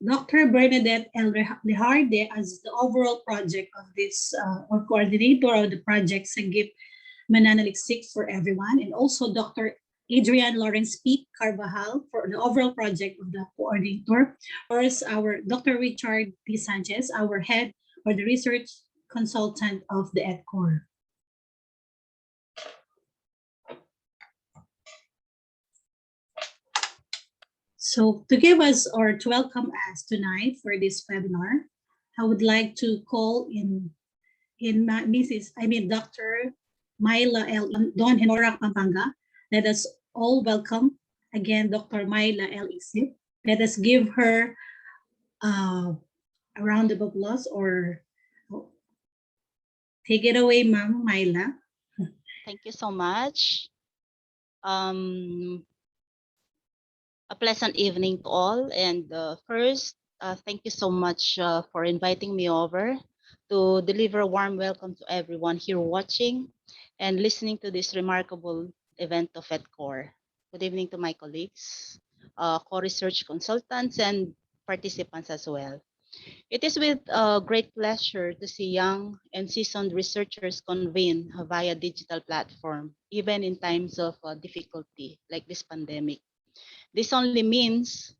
Dr. Bernadette L. Leharde as the overall project of this or coordinator of the project Sagip Mananalig 6 for everyone, and also Dr. Adrian Lawrence P. Carvajal for the overall project of the coordinator. Of course, our Dr. Richard P. Sanchez, our head or the research consultant of the ETCOR. So to give us or to welcome us tonight for this webinar, I would like to call in Dr. Myla L. Don in Porac, Pampanga. Let us all welcome again Dr. Myla L. Isip. Let us give her a round of applause or take it away, Ma'am Myla. Thank you so much. A pleasant evening to all. And first, thank you so much for inviting me over to deliver a warm welcome to everyone here watching and listening to this remarkable event of ETCOR. Good evening to my colleagues, co-research consultants, and participants as well. It is with great pleasure to see young and seasoned researchers convene via digital platform, even in times of difficulty like this pandemic. This only means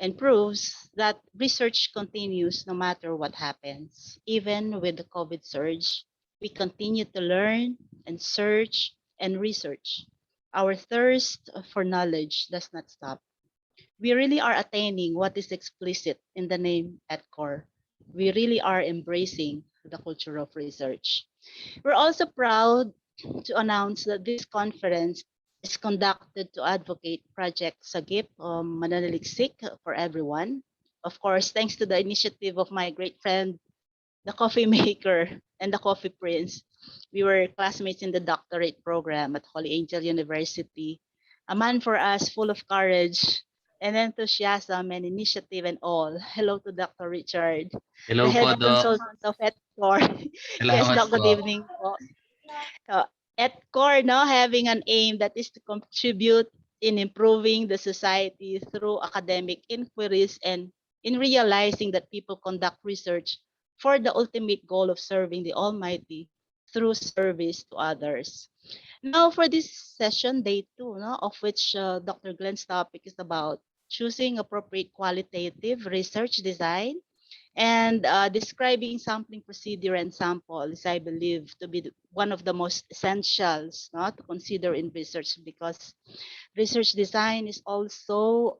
and proves that research continues no matter what happens. Even with the COVID surge, we continue to learn and search and research. Our thirst for knowledge does not stop. We really are attaining what is explicit in the name ETCOR. We really are embracing the culture of research. We're also proud to announce that this conference is conducted to advocate Project Sagip Mananaliksik for everyone. Of course, thanks to the initiative of my great friend, the coffee maker and the coffee prince. We were classmates in the doctorate program at Holy Angel University. A man for us full of courage and enthusiasm and initiative and all. Hello to Dr. Richard, Hello the po, head Doc. consultant of ETCOR. Yes, Salamat Doc, good po. evening po. ETCOR now having an aim that is to contribute in improving the society through academic inquiries and in realizing that people conduct research for the ultimate goal of serving the Almighty through service to others. Now for this session, day 2, of which Dr. Glen's topic is about choosing appropriate qualitative research design and describing sampling procedure and sample is, I believe, to be one of the most essentials to consider in research, because research design is also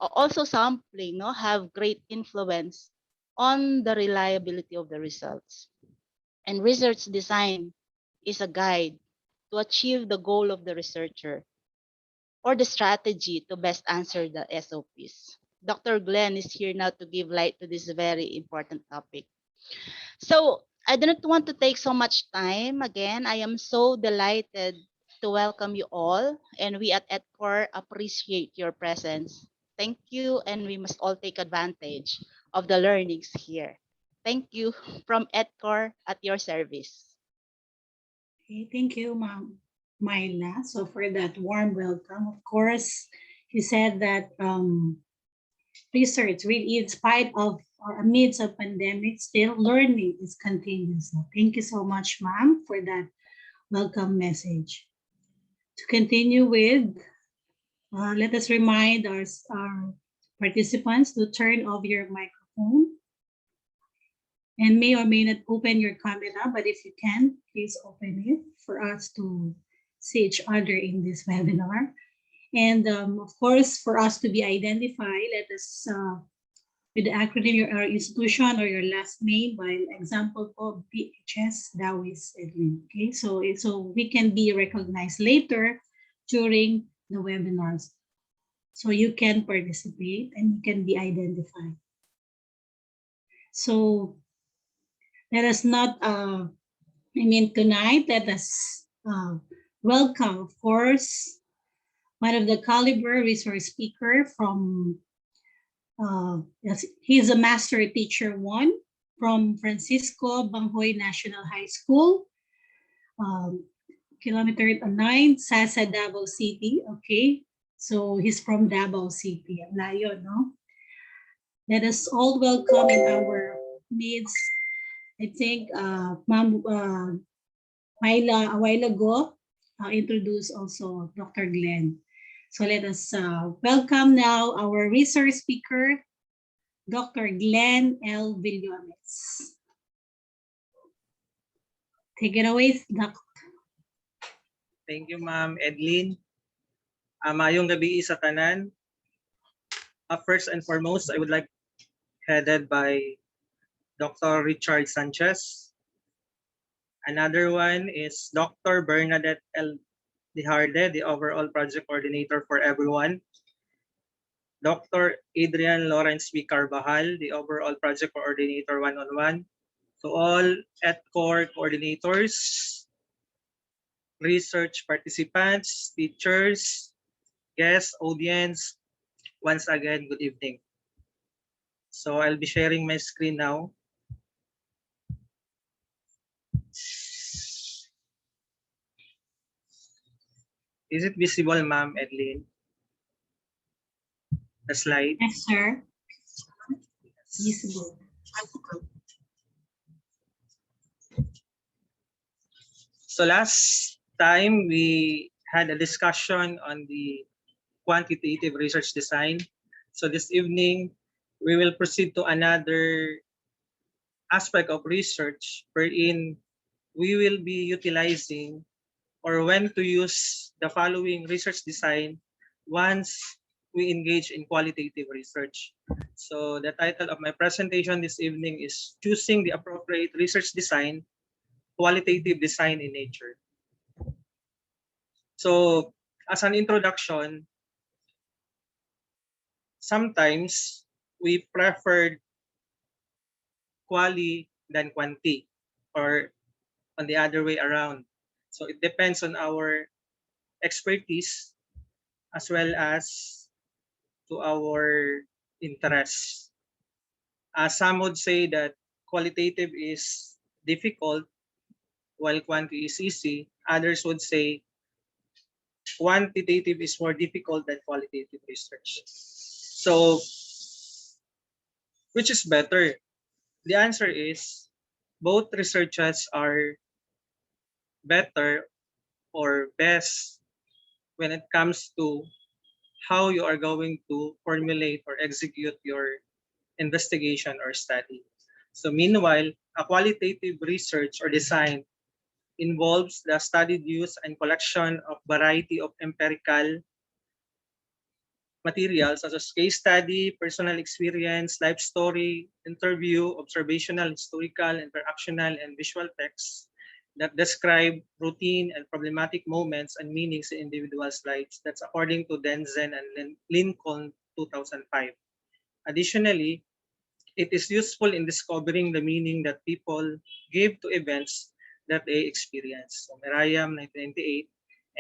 sampling have great influence on the reliability of the results. And research design is a guide to achieve the goal of the researcher or the strategy to best answer the SOPs. Dr. Glen is here now to give light to this very important topic. So I do not want to take so much time. Again, I am so delighted to welcome you all, and we at ETCOR appreciate your presence. Thank you, and we must all take advantage of the learnings here. Thank you from ETCOR at your service. Okay, thank you, Ma'am Myla. So for that warm welcome, of course, you said that research, really, in spite of or amidst a pandemic, still learning is continuous. So thank you so much, ma'am, for that welcome message. To continue with, let us remind our participants to turn off your microphone and may or may not open your camera, but if you can, please open it for us to see each other in this webinar. And of course, for us to be identified, let us, with the acronym, your institution or your last name, by example of BHS, Dawis, Edlyn. Okay, so we can be recognized later during the webinars. So you can participate and you can be identified. So let us not, tonight, let us welcome, of course, one of the caliber resource speaker from, he's a master teacher 1 from Francisco Bangoy National High School, kilometer 9, Sasa, Davao City. Okay, so he's from Davao City. Layo, no? Let us all welcome in our midst. I think Ma'am Myla a while ago introduced also Dr. Glen. So let us welcome now our resource speaker, Dr. Glen L. Villonez. Take it away, Doc. Thank you, Ma'am Edlyn. Mayong gabi sa tanan. First and foremost, I would like headed by Dr. Richard Sanchez. Another one is Dr. Bernadette L. Lijarde, the overall project coordinator for everyone. Dr. Adrian Lawrence V. Carvajal, the overall project coordinator one-on-one. To all ETCOR coordinators, research participants, teachers, guests, audience, once again, good evening. So I'll be sharing my screen now. Is it visible, Ma'am Edlyn? The slide? Yes, sir. Visible. So last time we had a discussion on the quantitative research design. So this evening, we will proceed to another aspect of research wherein we will be utilizing or when to use the following research design once we engage in qualitative research. So the title of my presentation this evening is Choosing the Appropriate Research Design, Qualitative Design in Nature. So as an introduction, sometimes we prefer quali than quanti or on the other way around. So it depends on our expertise as well as to our interests. Some would say that qualitative is difficult while quanti is easy. Others would say quantitative is more difficult than qualitative research. So, which is better? The answer is both researches are better or best when it comes to how you are going to formulate or execute your investigation or study. So meanwhile, a qualitative research or design involves the studied use and collection of variety of empirical materials such as case study, personal experience, life story, interview, observational, historical, interactional, and visual texts that describe routine and problematic moments and meanings in individuals' lives. That's according to Denzen and Lincoln 2005. Additionally, it is useful in discovering the meaning that people give to events that they experience. So Merriam, 1998.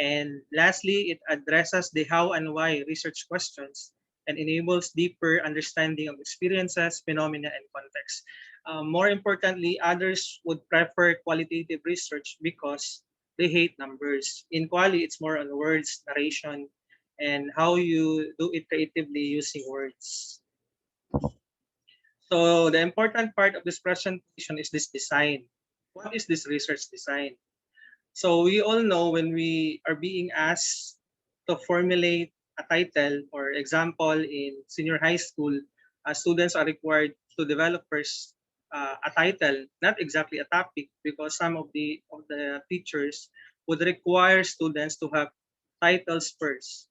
And lastly, it addresses the how and why research questions and enables deeper understanding of experiences, phenomena, and context. More importantly, others would prefer qualitative research because they hate numbers. In quali, it's more on words, narration, and how you do it creatively using words. So the important part of this presentation is this design. What is this research design? So we all know when we are being asked to formulate a title, or example in senior high school, students are required to develop first a title, not exactly a topic, because some of the teachers would require students to have titles first.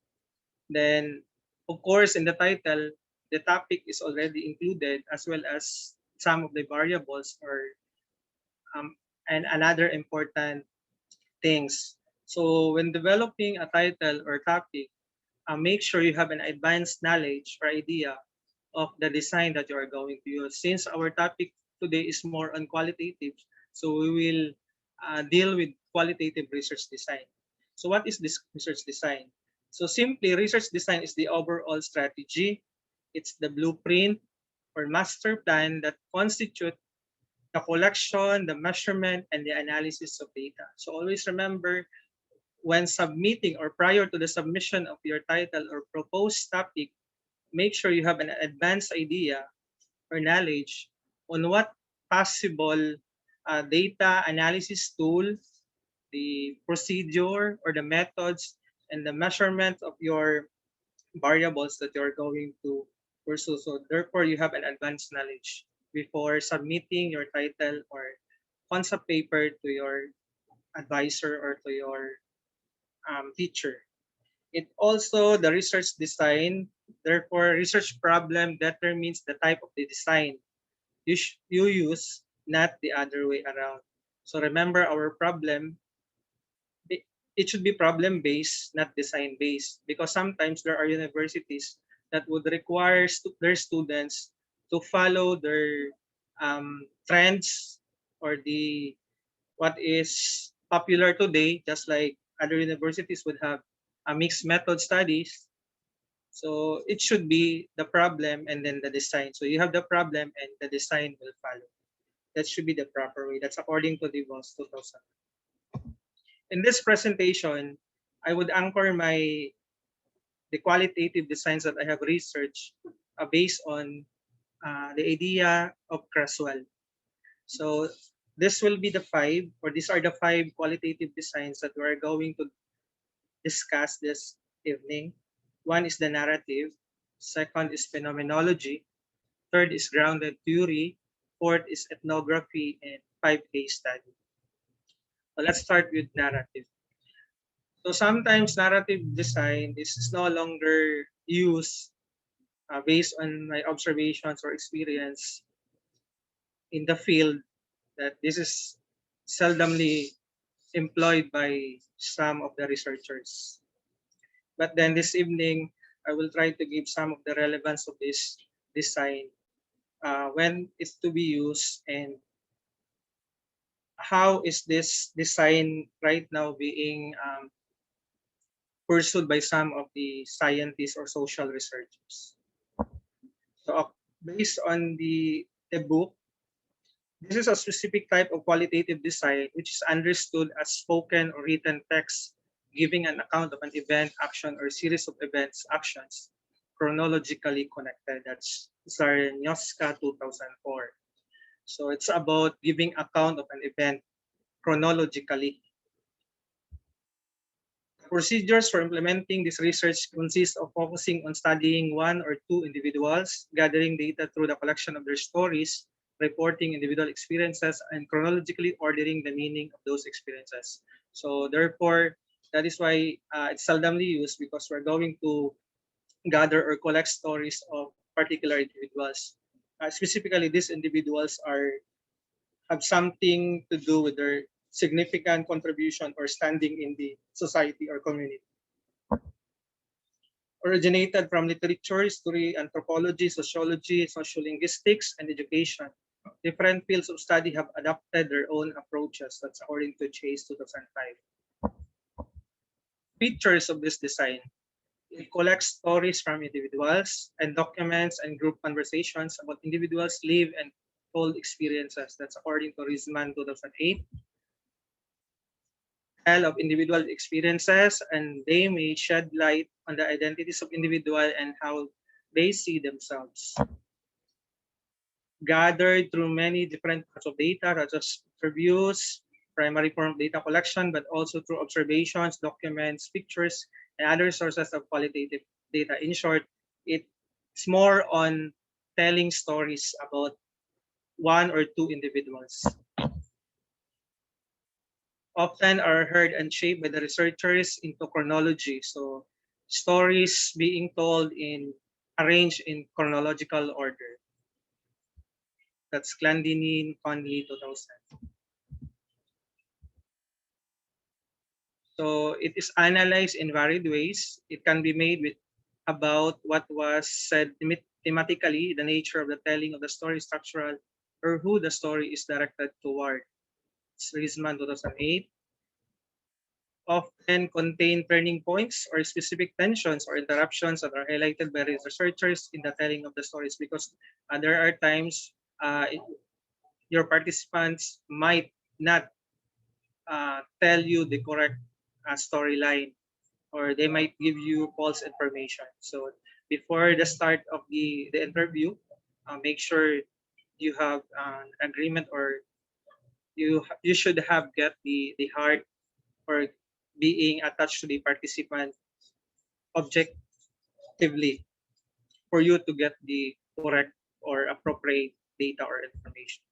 Then, of course, in the title, the topic is already included as well as some of the variables or and another important things. So when developing a title or topic, make sure you have an advanced knowledge or idea of the design that you are going to use. Since our topic today is more on qualitative, so we will deal with qualitative research design. So what is this research design? So simply, research design is the overall strategy. It's the blueprint or master plan that constitute the collection, the measurement, and the analysis of data. So always remember, when submitting or prior to the submission of your title or proposed topic, make sure you have an advanced idea or knowledge on what possible data analysis tool, the procedure or the methods, and the measurement of your variables that you're going to pursue. So therefore, you have an advanced knowledge before submitting your title or concept paper to your advisor or to your teacher. It also the research design. Therefore, research problem determines the type of the design you use, not the other way around. So remember, our problem it, it should be problem based, not design based, because sometimes there are universities that would require their students to follow their trends or the what is popular today, just like other universities would have a mixed method studies. So it should be the problem and then the design. So you have the problem and the design will follow. That should be the proper way. That's according to the VOS 2000. In this presentation, I would anchor the qualitative designs that I have researched based on the idea of Craswell. So this will be the five, or these are the five qualitative designs that we're going to discuss this evening. One is the narrative, second is phenomenology, third is grounded theory, fourth is ethnography, and five case study. So let's start with narrative. So sometimes narrative design is no longer used based on my observations or experience in the field, that this is seldomly employed by some of the researchers. But then this evening, I will try to give some of the relevance of this design, when it's to be used, and how is this design right now being pursued by some of the scientists or social researchers. So based on the book, this is a specific type of qualitative design which is understood as spoken or written text giving an account of an event, action, or series of events, actions, chronologically connected. That's Zarnioska 2004. So it's about giving account of an event chronologically. Procedures for implementing this research consist of focusing on studying one or two individuals, gathering data through the collection of their stories, reporting individual experiences, and chronologically ordering the meaning of those experiences. So therefore, that is why it's seldomly used, because we're going to gather or collect stories of particular individuals. Specifically, these individuals have something to do with their significant contribution or standing in the society or community. Originated from literature, history, anthropology, sociology, sociolinguistics, and education. Different fields of study have adopted their own approaches. That's according to Chase 2005. Features of this design. It collects stories from individuals and documents and group conversations about individuals' live and told experiences. That's according to Rizman 2008. Tell of individual experiences, and they may shed light on the identities of individual and how they see themselves. Gathered through many different types of data, such as interviews, primary form of data collection, but also through observations, documents, pictures, and other sources of qualitative data. In short, it's more on telling stories about one or two individuals. Often are heard and shaped by the researchers into chronology. So stories being told arranged in chronological order. That's Clandinin, Conley, 2000. So it is analyzed in varied ways. It can be made with about what was said thematically, the nature of the telling of the story, structural, or who the story is directed toward. It's Rizman 2008. Often contain turning points or specific tensions or interruptions that are highlighted by researchers in the telling of the stories, because there are times your participants might not tell you the correct storyline, or they might give you false information. So before the start of the interview, make sure you have an agreement, or you should have get the heart or being attached to the participant objectively for you to get the correct or appropriate data or information.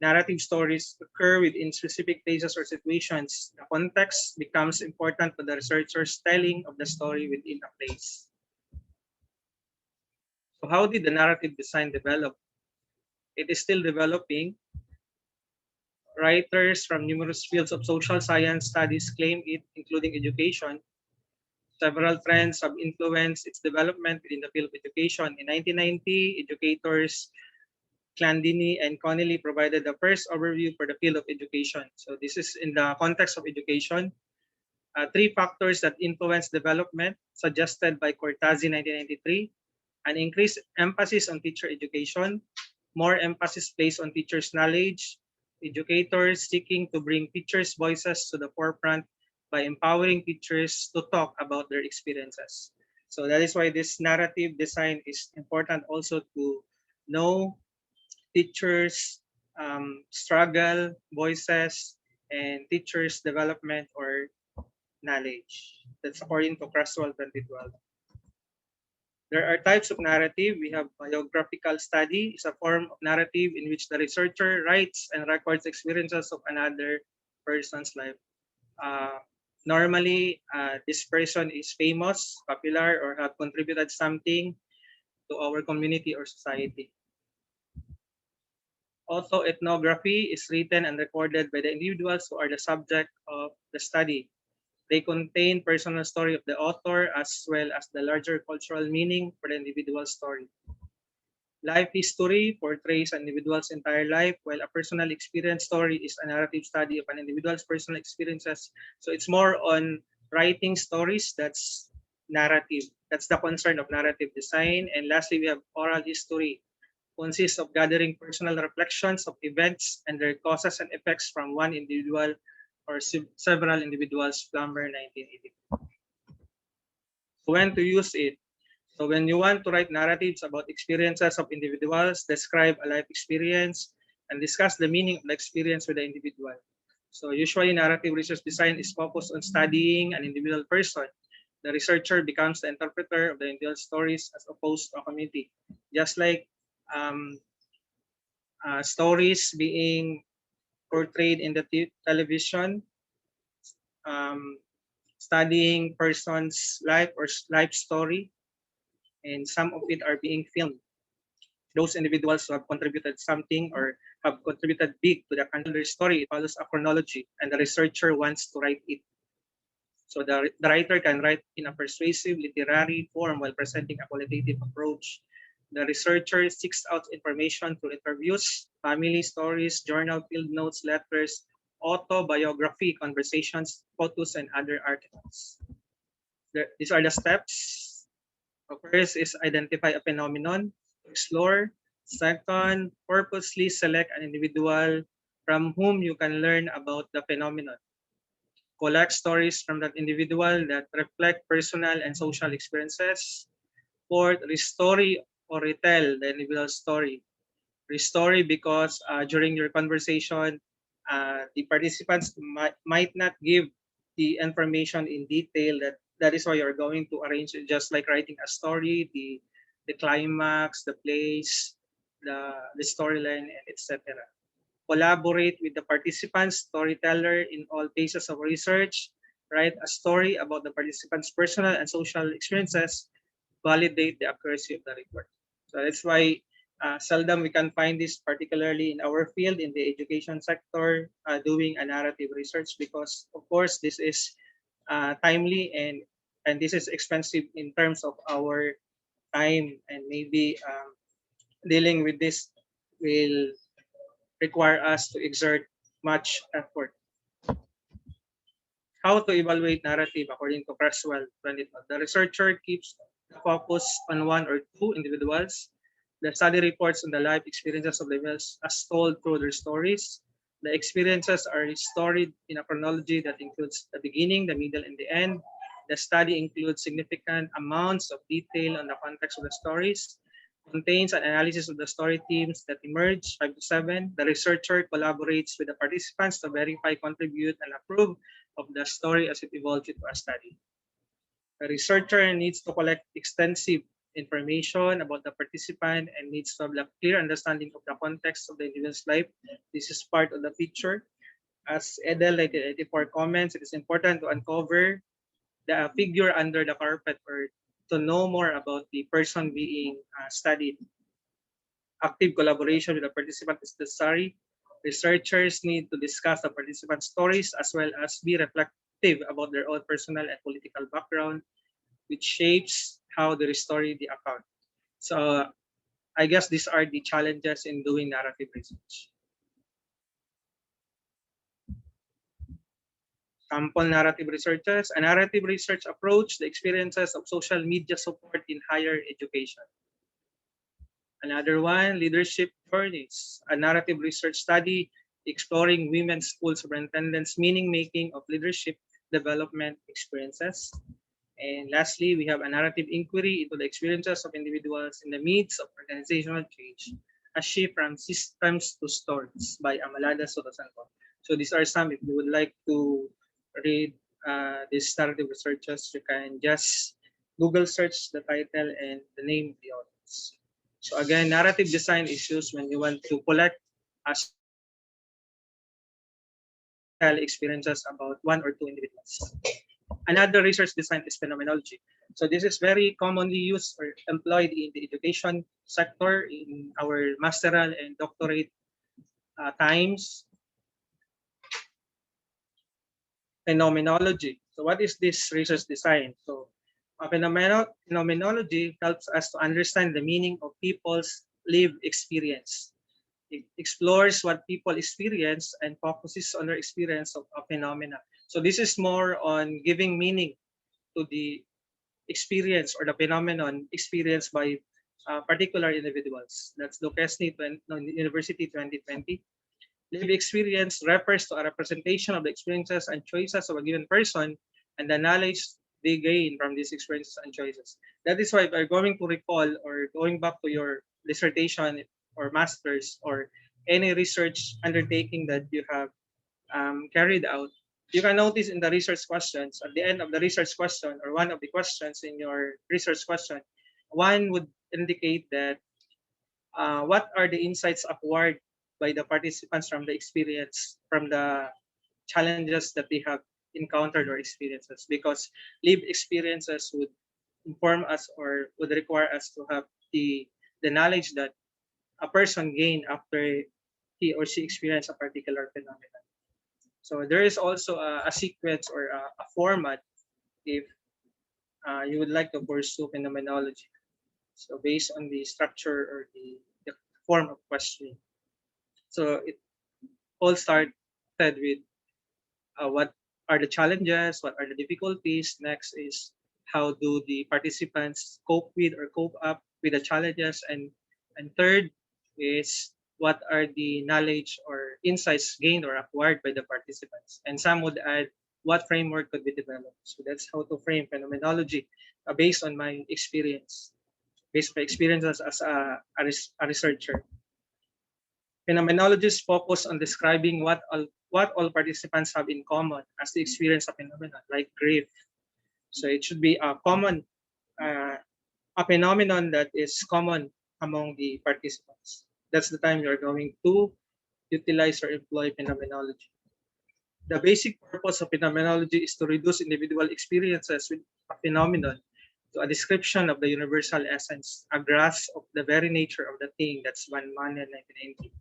Narrative stories occur within specific places or situations. The context becomes important to the researcher's telling of the story within a place. So how did the narrative design develop? It is still developing. Writers from numerous fields of social science studies claim it, including education. Several trends have influenced its development within the field of education. In 1990, educators Clandini and Connelly provided the first overview for the field of education. So this is in the context of education. Three factors that influence development suggested by Cortazzi 1993: an increased emphasis on teacher education, more emphasis placed on teachers' knowledge, educators seeking to bring teachers' voices to the forefront by empowering teachers to talk about their experiences. So that is why this narrative design is important also to know teachers' struggle, voices, and teachers' development or knowledge. That's according to Cresswell 2012. There are types of narrative. We have biographical study. It's a form of narrative in which the researcher writes and records experiences of another person's life. Uh, Normally, this person is famous, popular, or have contributed something to our community or society. Autoethnography is written and recorded by the individuals who are the subject of the study. They contain personal story of the author as well as the larger cultural meaning for the individual story. Life history portrays an individual's entire life, while a personal experience story is a narrative study of an individual's personal experiences. So it's more on writing stories. That's narrative. That's the concern of narrative design. And lastly, we have oral history, consists of gathering personal reflections of events and their causes and effects from one individual or several individuals. Plummer 1980. When to use it? So when you want to write narratives about experiences of individuals, describe a life experience, and discuss the meaning of the experience with the individual. So usually narrative research design is focused on studying an individual person. The researcher becomes the interpreter of the individual stories as opposed to a community. Just like um, stories being portrayed in the television, um, studying person's life or life story, and some of it are being filmed. Those individuals who have contributed something or have contributed big to the country story, it follows a chronology, and the researcher wants to write it. So the writer can write in a persuasive literary form while presenting a qualitative approach. The researcher seeks out information through interviews, family stories, journal field notes, letters, autobiography, conversations, photos, and other articles. These are the steps. First is identify a phenomenon, explore. Second, purposely select an individual from whom you can learn about the phenomenon. Collect stories from that individual that reflect personal and social experiences. Fourth, restory or retell the individual story. Restory because during your conversation, the participants might not give the information in detail. That is why you're going to arrange it just like writing a story, the climax, the place, the storyline, and etc. Collaborate with the participants, storyteller in all phases of research. Write a story about the participants' personal and social experiences. Validate the accuracy of the report. So that's why seldom we can find this, particularly in our field, in the education sector, doing a narrative research, because of course this is timely and this is expensive in terms of our time, and maybe dealing with this will require us to exert much effort. How to evaluate narrative according to Creswell 2012. The researcher keeps the focus on one or two individuals. The study reports on the life experiences of the individuals as told through their stories. The experiences are stored in a chronology that includes the beginning, the middle, and the end. The study includes significant amounts of detail on the context of the stories. contains an analysis of the story themes that emerge, 5 to 7. The researcher collaborates with the participants to verify, contribute, and approve of the story as it evolves into a study. The researcher needs to collect extensive information about the participant and needs to have a clear understanding of the context of the individual's life. This is part of the picture. As Edel 1984 comments, it is important to uncover the figure under the carpet or to know more about the person being studied. Active collaboration with the participant is necessary. Researchers need to discuss the participants' stories as well as be reflective about their own personal and political background, which shapes how they story the account. So I guess these are the challenges in doing narrative research. Sample narrative researchers. A narrative research approach the experiences of social media support in higher education. Another one, leadership journeys. A narrative research study exploring women's school superintendents' meaning making of leadership development experiences. And lastly, we have a narrative inquiry into the experiences of individuals in the midst of organizational change, a shift from systems to stories by Amalada Sotosanto. So these are some, if you would like to read these narrative researches, you can just Google search the title and the name of the authors. So again, narrative design is used when you want to collect as experiences about one or two individuals. Another research design is phenomenology. So this is very commonly used or employed in the education sector in our masteral and doctorate times. Phenomenology. So what is this research design? So phenomenology helps us to understand the meaning of people's lived experience. It explores what people experience and focuses on their experience of a phenomena. So this is more on giving meaning to the experience or the phenomenon experienced by particular individuals. That's Duquesne University 2020. Lived experience refers to a representation of the experiences and choices of a given person and the knowledge they gain from these experiences and choices. That is why if you're going to recall or going back to your dissertation or master's or any research undertaking that you have carried out, you can notice in the research questions, at the end of the research question or one of the questions in your research question, one would indicate that what are the insights acquired by the participants from the experience, from the challenges that they have encountered or experiences, because lived experiences would inform us or would require us to have the knowledge that a person gained after he or she experienced a particular phenomenon. So there is also a sequence or a format if you would like to pursue phenomenology. So based on the structure or the form of questioning. So it all started with what are the challenges, what are the difficulties. Next is how do the participants cope with or cope up with the challenges, and third is what are the knowledge or insights gained or acquired by the participants. And some would add what framework could be developed. So that's how to frame phenomenology based on my experience, based on my experiences as a researcher. Phenomenologists focus on describing what all participants have in common as they experience a phenomenon, like grief. So it should be a common, a phenomenon that is common among the participants. That's the time you're going to utilize or employ phenomenology. The basic purpose of phenomenology is to reduce individual experiences with a phenomenon to a description of the universal essence, a grasp of the very nature of the thing. That's Van Manen 1980.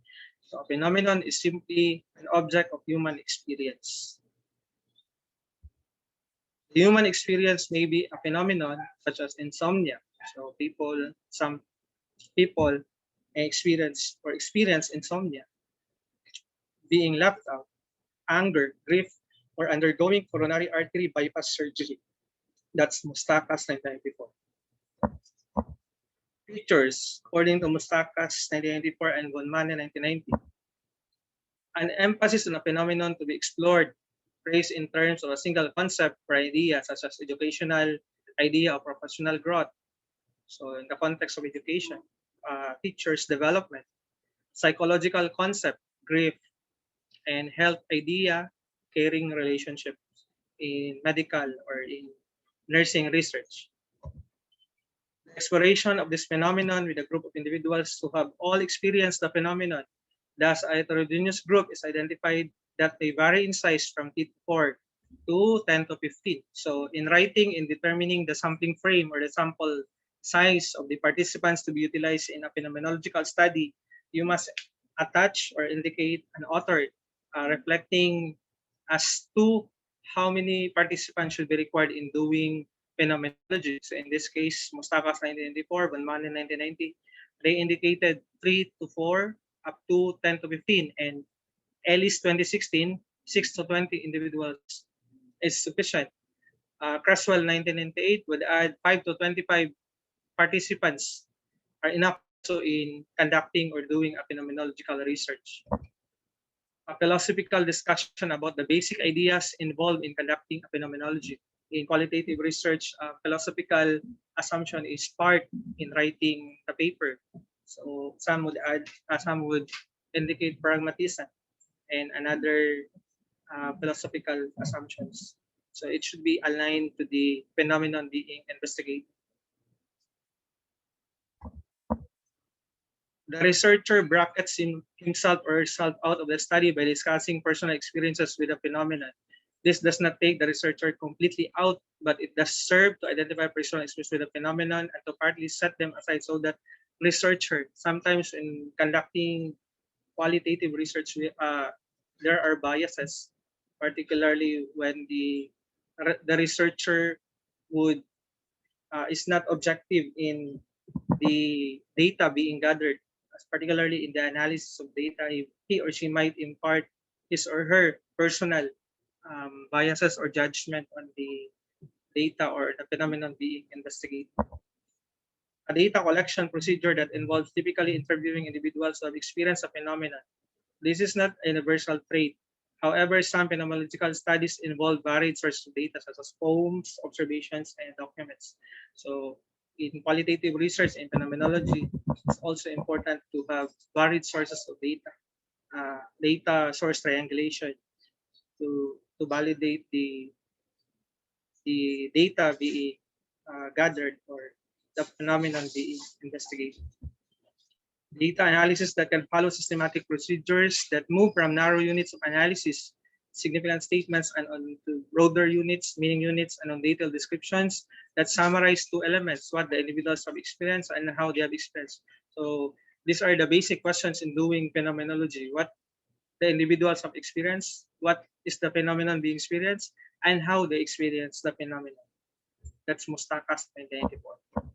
So a phenomenon is simply an object of human experience. The human experience may be a phenomenon such as insomnia. So some people may experience insomnia, being left out, anger, grief, or undergoing coronary artery bypass surgery. That's Mustakas 1994. Features, according to Mustakas 1994 and von Manen 1990. An emphasis on a phenomenon to be explored, phrased in terms of a single concept or idea, such as educational idea or professional growth. So in the context of education, teachers' development, psychological concept, grief, and health idea, caring relationships in medical or in nursing research. The exploration of this phenomenon with a group of individuals who have all experienced the phenomenon. Thus, a heterogeneous group is identified that may vary in size from T4 to 10 to 15. So in writing, in determining the sampling frame or the sample size of the participants to be utilized in a phenomenological study, you must attach or indicate an author reflecting as to how many participants should be required in doing phenomenology. So in this case, Mustakas 1994, Banman in 1990, they indicated 3 to 4 up to 10 to 15, and Ellis 2016, 6 to 20 individuals is sufficient. Creswell 1998 would add 5 to 25 participants are enough also in conducting or doing a phenomenological research. A philosophical discussion about the basic ideas involved in conducting a phenomenology. In qualitative research, philosophical assumption is part in writing the paper. So some would add, some would indicate pragmatism, and another philosophical assumptions. So it should be aligned to the phenomenon being investigated. The researcher brackets himself or herself out of the study by discussing personal experiences with the phenomenon. This does not take the researcher completely out, but it does serve to identify personal experience with the phenomenon and to partly set them aside so that researcher, sometimes in conducting qualitative research, there are biases, particularly when the researcher would is not objective in the data being gathered, particularly in the analysis of data. He or she might impart his or her personal biases or judgment on the data or the phenomenon being investigated. A data collection procedure that involves typically interviewing individuals who have experienced a phenomenon. This is not a universal trait. However, some phenomenological studies involve varied sources of data, such as poems, observations, and documents. So, in qualitative research and phenomenology, it's also important to have varied sources of data, data source triangulation to validate the data being gathered or the phenomenon being investigated. Data analysis that can follow systematic procedures that move from narrow units of analysis, significant statements, and on to broader units, meaning units, and on detailed descriptions that summarize two elements: what the individuals have experienced and how they have experienced. So these are the basic questions in doing phenomenology: what the individuals have experienced, what is the phenomenon being experienced, and how they experience the phenomenon. That's Mustakas 1994.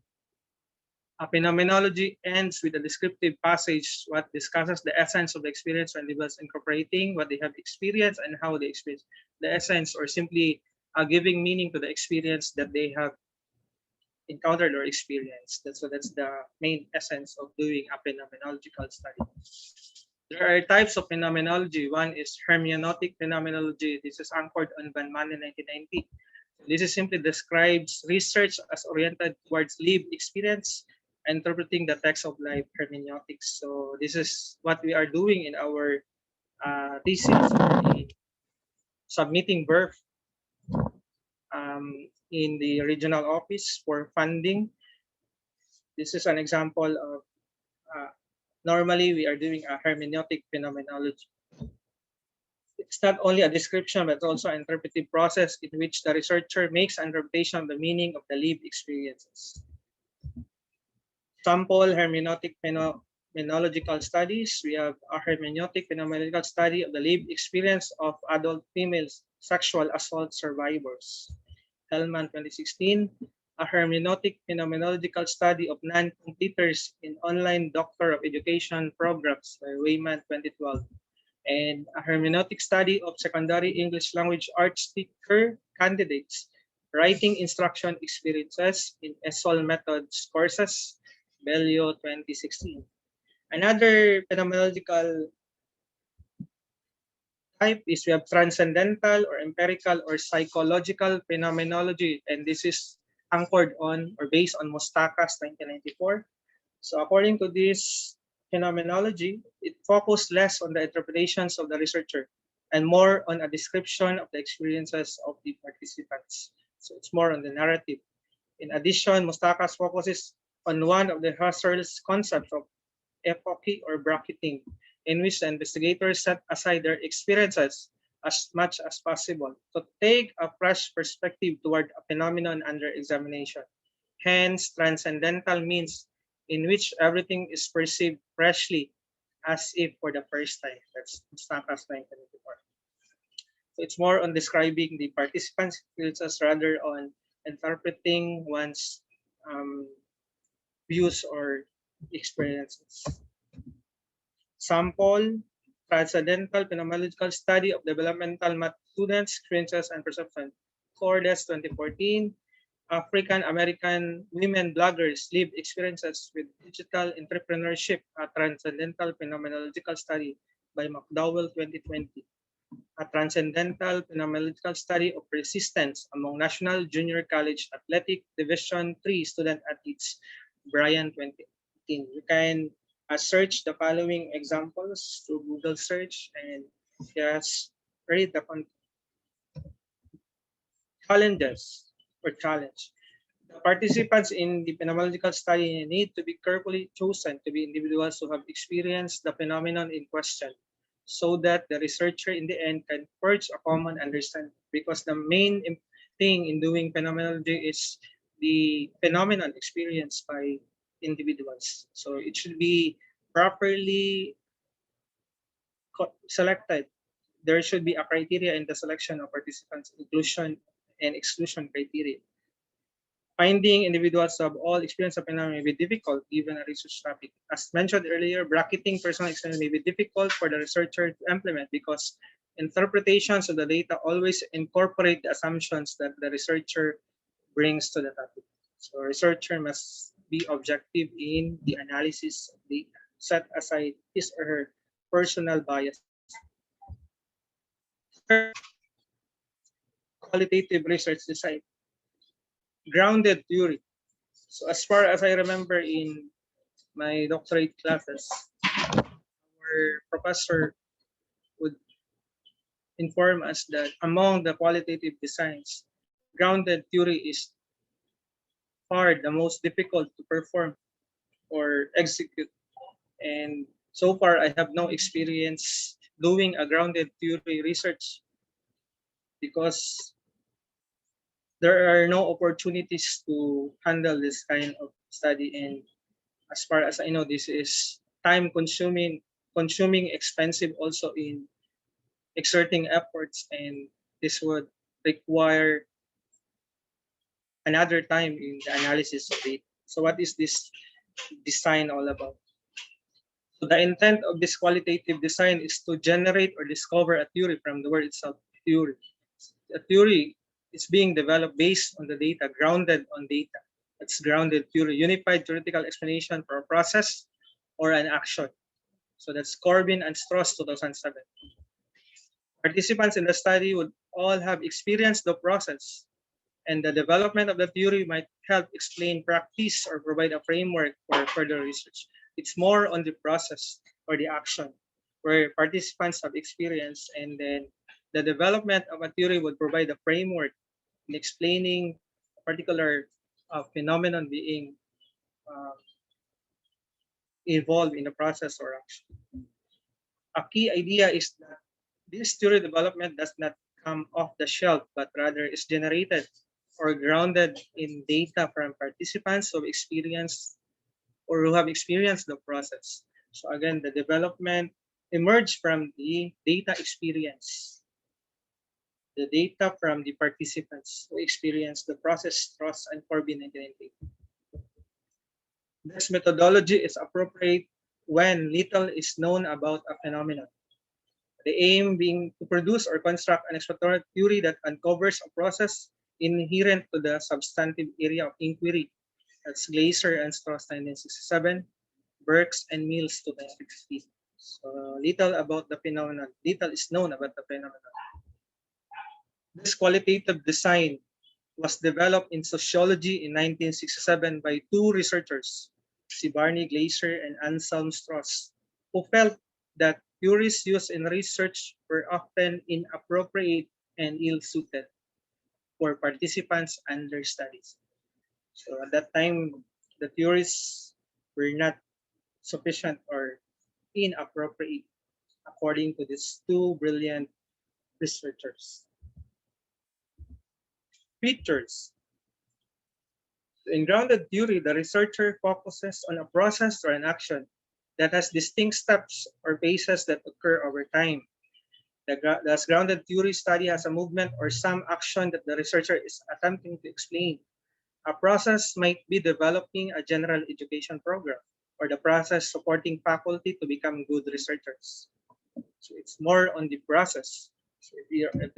A phenomenology ends with a descriptive passage what discusses the essence of the experience or individuals incorporating what they have experienced and how they experience the essence, or simply giving meaning to the experience that they have encountered or experienced. That's the main essence of doing a phenomenological study. There are types of phenomenology. One is hermeneutic phenomenology. This is anchored on Van Man in 1990. This is simply describes research as oriented towards lived experience, interpreting the text of life, hermeneutics. So this is what we are doing in our thesis, or submitting birth in the regional office for funding. This is an example of normally we are doing a hermeneutic phenomenology. It's not only a description, but also an interpretive process in which the researcher makes an interpretation of the meaning of the lived experiences. Sample hermeneutic phenomenological studies. We have a hermeneutic phenomenological study of the lived experience of adult female sexual assault survivors. Hellman 2016. A hermeneutic phenomenological study of non-completers in online Doctor of Education programs by Wayman 2012. And a hermeneutic study of secondary English language arts speaker candidates writing instruction experiences in ESOL methods courses, Bellio 2016. Another phenomenological type is we have transcendental or empirical or psychological phenomenology, and this is anchored on or based on Mustakas 1994. So according to this phenomenology, it focused less on the interpretations of the researcher and more on a description of the experiences of the participants. So it's more on the narrative. In addition, Mustakas focuses on one of the Husserl's concepts of epoche or bracketing, in which the investigators set aside their experiences as much as possible to take a fresh perspective toward a phenomenon under examination. Hence, transcendental means in which everything is perceived freshly as if for the first time. That's Mustakas 1994. So it's more on describing the participants' experiences rather on interpreting one's um, views or experiences. Sample, transcendental phenomenological study of developmental math students, experiences, and perception. Cordes 2014, African American women bloggers lived experiences with digital entrepreneurship, a transcendental phenomenological study by McDowell 2020. A transcendental phenomenological study of persistence among National Junior College Athletic Division III student athletes, Brian 2018. You can search the following examples through Google search and just read the challenges or challenge. The participants in the phenomenological study need to be carefully chosen to be individuals who have experienced the phenomenon in question, so that the researcher in the end can forge a common understanding. Because the main thing in doing phenomenology is the phenomenon experienced by individuals. So it should be properly selected. There should be a criteria in the selection of participants, inclusion and exclusion criteria. Finding individuals who have all experience of phenomenon may be difficult given a research topic. As mentioned earlier, bracketing personal experience may be difficult for the researcher to implement because interpretations of the data always incorporate the assumptions that the researcher brings to the topic. So a researcher must be objective in the analysis of data, set aside his or her personal biases. Third, qualitative research design. Grounded theory. So as far as I remember in my doctorate classes, our professor would inform us that among the qualitative designs, grounded theory is far the most difficult to perform or execute. And so far, I have no experience doing a grounded theory research because there are no opportunities to handle this kind of study. And as far as I know, this is time consuming, expensive also in exerting efforts, and this would require another time in the analysis of it. So what is this design all about? So the intent of this qualitative design is to generate or discover a theory from the word itself, theory. A theory is being developed based on the data, grounded on data. It's grounded theory, unified theoretical explanation for a process or an action. So that's Corbin and Strauss 2007. Participants in the study would all have experienced the process, and the development of the theory might help explain practice or provide a framework for further research. It's more on the process or the action where participants have experience, and then the development of a theory would provide a framework in explaining a particular phenomenon being uh, involved in the process or action. A key idea is that this theory development does not come off the shelf, but rather is generated or grounded in data from participants who have experienced or who have experienced the process. So again, the development emerged from the data experience, the data from the participants who experienced the process, Ross and Corbin 1998. This methodology is appropriate when little is known about a phenomenon. The aim being to produce or construct an exploratory theory that uncovers a process inherent to the substantive area of inquiry. That's Glaser and Strauss 1967, Burks and Mills 2016. So little about the phenomenon. Little is known about the phenomenon. This qualitative design was developed in sociology in 1967 by two researchers, si Barney Glaser and Anselm Strauss, who felt that theories used in research were often inappropriate and ill-suited for participants and their studies. So at that time, the theories were not sufficient or inappropriate, according to these two brilliant researchers. Features. In grounded theory, the researcher focuses on a process or an action that has distinct steps or phases that occur over time. Thus, grounded theory study has a movement or some action that the researcher is attempting to explain. A process might be developing a general education program or the process supporting faculty to become good researchers. So it's more on the process. So if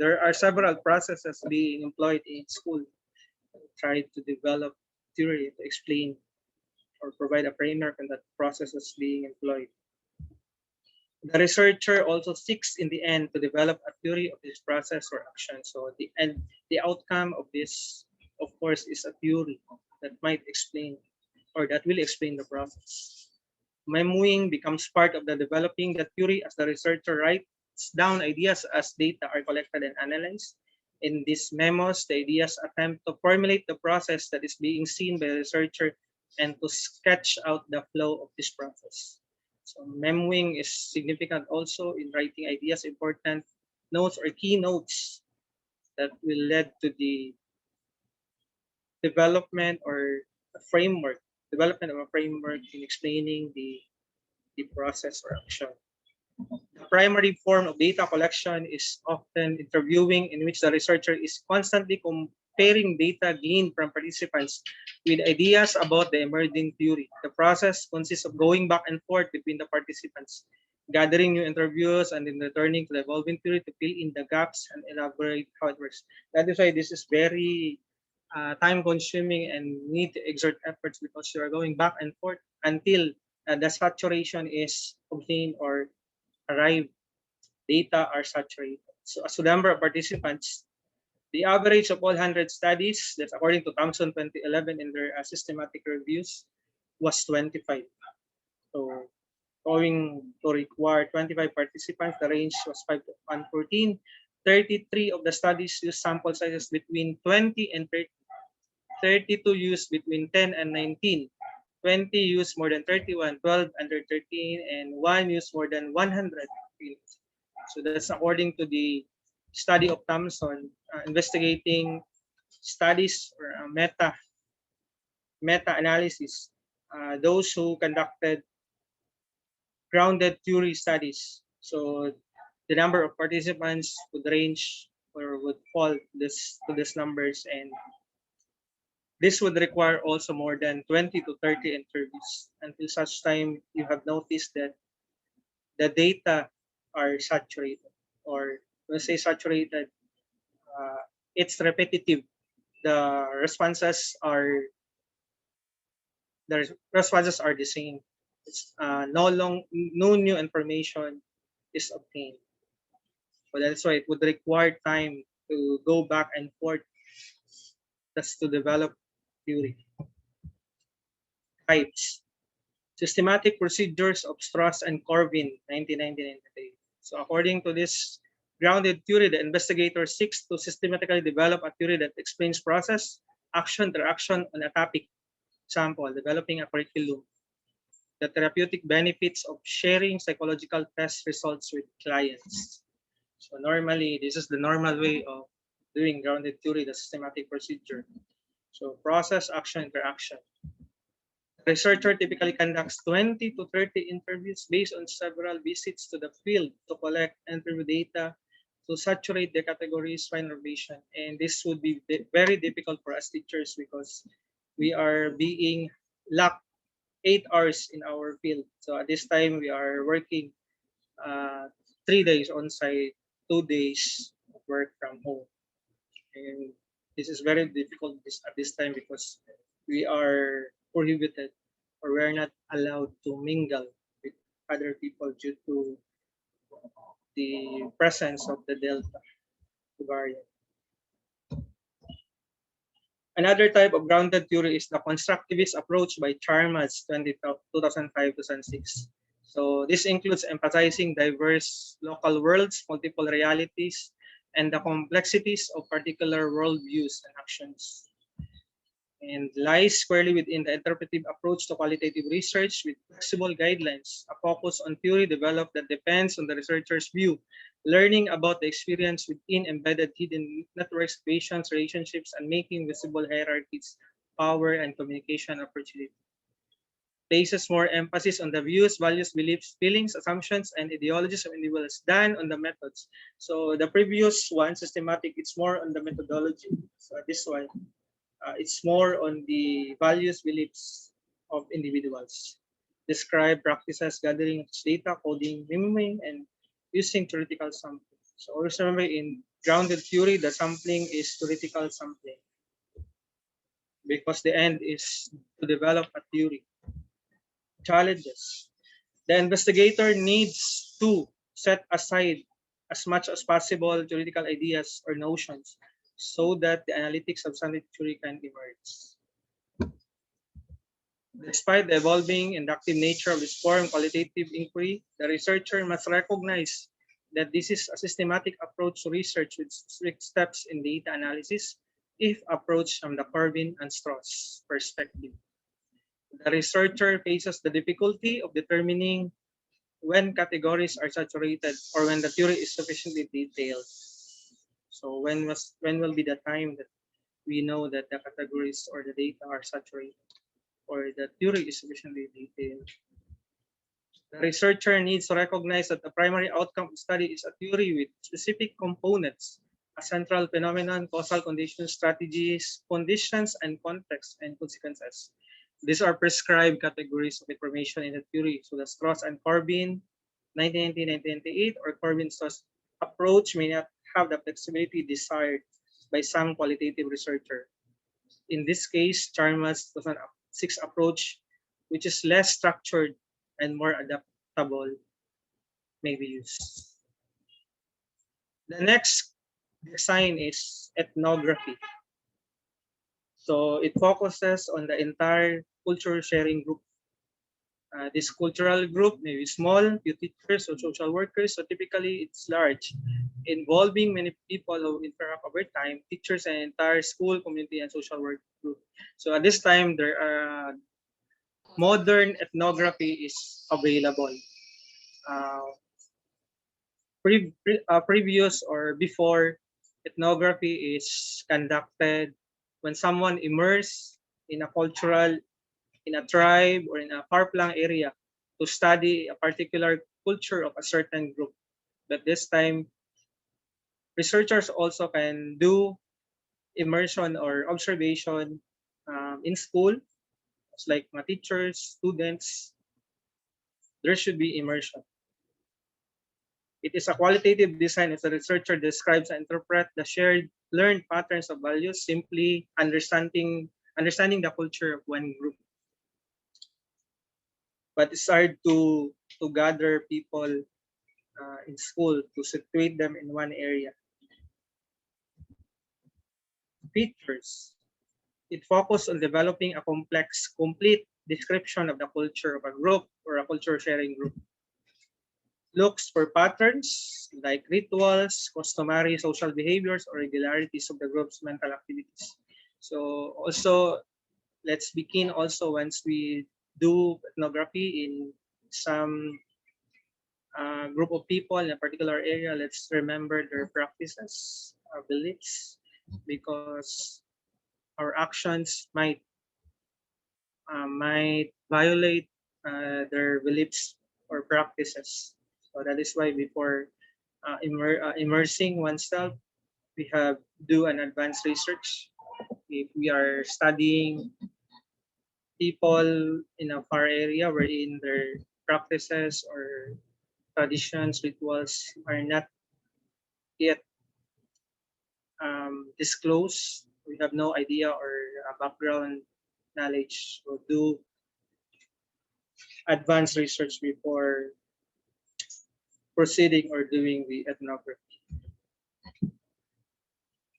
there are several processes being employed in school. Try to develop theory to explain or provide a framework on that processes being employed. The researcher also seeks in the end to develop a theory of this process or action. So the outcome of this, of course, is a theory that might explain or that will explain the process. Memoing becomes part of the developing the theory as the researcher writes down ideas as data are collected and analyzed. In these memos, the ideas attempt to formulate the process that is being seen by the researcher and to sketch out the flow of this process. So memoing is significant also in writing ideas, important notes or keynotes that will lead to the development or a framework, development of a framework in explaining the process or action. The primary form of data collection is often interviewing, in which the researcher is constantly comparing data gained from participants with ideas about the emerging theory. The process consists of going back and forth between the participants, gathering new interviews, and then returning to the evolving theory to fill in the gaps and elaborate how it works. That is why this is very time consuming and need to exert efforts, because you are going back and forth until the saturation is obtained or arrived, data are saturated. So as to the number of participants, the average of all 100 studies, that's according to Thomson 2011 in their systematic reviews, was 25. So going to require 25 participants, the range was 5 to 114. 33 of the studies used sample sizes between 20 and 30. 32 used between 10 and 19. 20 used more than 31, 12 under 13, and 1 used more than 100. So that's according to the study of Thomson, investigating studies or meta analysis. Those who conducted grounded theory studies. So the number of participants would range or would fall to these numbers, and this would require also more than 20 to 30 interviews until such time you have noticed that the data are saturated, or when I say saturated, it's repetitive. The responses are the same. It's no new information is obtained. So that's why it would require time to go back and forth just to develop theory. Types. Systematic Procedures of Strauss and Corbin, 1993. So according to this grounded theory, the investigator seeks to systematically develop a theory that explains process, action, interaction on a topic. Example, developing a curriculum. The therapeutic benefits of sharing psychological test results with clients. So normally, this is the normal way of doing grounded theory, the systematic procedure. So process, action, interaction. Researcher typically conducts 20 to 30 interviews based on several visits to the field to collect interview data to saturate the categories for innovation. And this would be very difficult for us teachers because we are being locked 8 hours in our field. So at this time, we are working 3 days on site, 2 days work from home. And this is very difficult at this time because we are prohibited or we are not allowed to mingle with other people due to the presence of the Delta variant. Another type of grounded theory is the constructivist approach by Chalmers 2005-2006. So this includes emphasizing diverse local worlds, multiple realities, and the complexities of particular worldviews and actions, and lies squarely within the interpretive approach to qualitative research with flexible guidelines, a focus on theory developed that depends on the researcher's view, learning about the experience within embedded hidden networks, patients, relationships, and making visible hierarchies, power, and communication opportunity. Places more emphasis on the views, values, beliefs, feelings, assumptions, and ideologies of individuals than on the methods. So the previous one, systematic, it's more on the methodology. So this one, it's more on the values, beliefs of individuals. Describe practices, gathering of data, coding, miming, and using theoretical sampling. So always remember in grounded theory, the sampling is theoretical sampling because the end is to develop a theory. Challenges. The investigator needs to set aside as much as possible theoretical ideas or notions so that the analytic substantive theory can emerge. Despite the evolving inductive nature of this form, qualitative inquiry, the researcher must recognize that this is a systematic approach to research with strict steps in data analysis if approached from the Corbin and Strauss perspective. The researcher faces the difficulty of determining when categories are saturated or when the theory is sufficiently detailed. So when will be the time that we know that the categories or the data are saturated or the theory is sufficiently detailed? The researcher needs to recognize that the primary outcome of the study is a theory with specific components, a central phenomenon, causal conditions, strategies, conditions, and context and consequences. These are prescribed categories of information in the theory. So the Strauss and Corbin, 1990-1998, or Corbin-Strauss approach may not have the flexibility desired by some qualitative researcher. In this case, Chalmers' 2006 approach, which is less structured and more adaptable, may be used. The next design is ethnography. So it focuses on the entire culture sharing group. This cultural group may be small, few teachers or social workers, so typically it's large, involving many people who interact over time, teachers and entire school, community, and social work group. So at this time, there are modern ethnography is available. Previous or before, ethnography is conducted when someone immersed in a cultural, in a tribe or in a far-flung area to study a particular culture of a certain group. But this time, researchers also can do immersion or observation in school. It's like my teachers, students, there should be immersion. It is a qualitative design as the researcher describes and interprets the shared learned patterns of values, simply understanding the culture of one group. But it's hard to gather people in school to situate them in one area. Features. It focuses on developing a complex, complete description of the culture of a group or a culture sharing group. Looks for patterns like rituals, customary social behaviors, or regularities of the group's mental activities. So also, let's begin also once we do ethnography in some group of people in a particular area, let's remember their practices, our beliefs, because our actions might violate their beliefs or practices. So that is why before immersing oneself, we have do an advanced research. If we are studying people in a far area wherein their practices or traditions, rituals are not yet disclosed, we have no idea or background knowledge, so do advanced research before proceeding or doing the ethnography.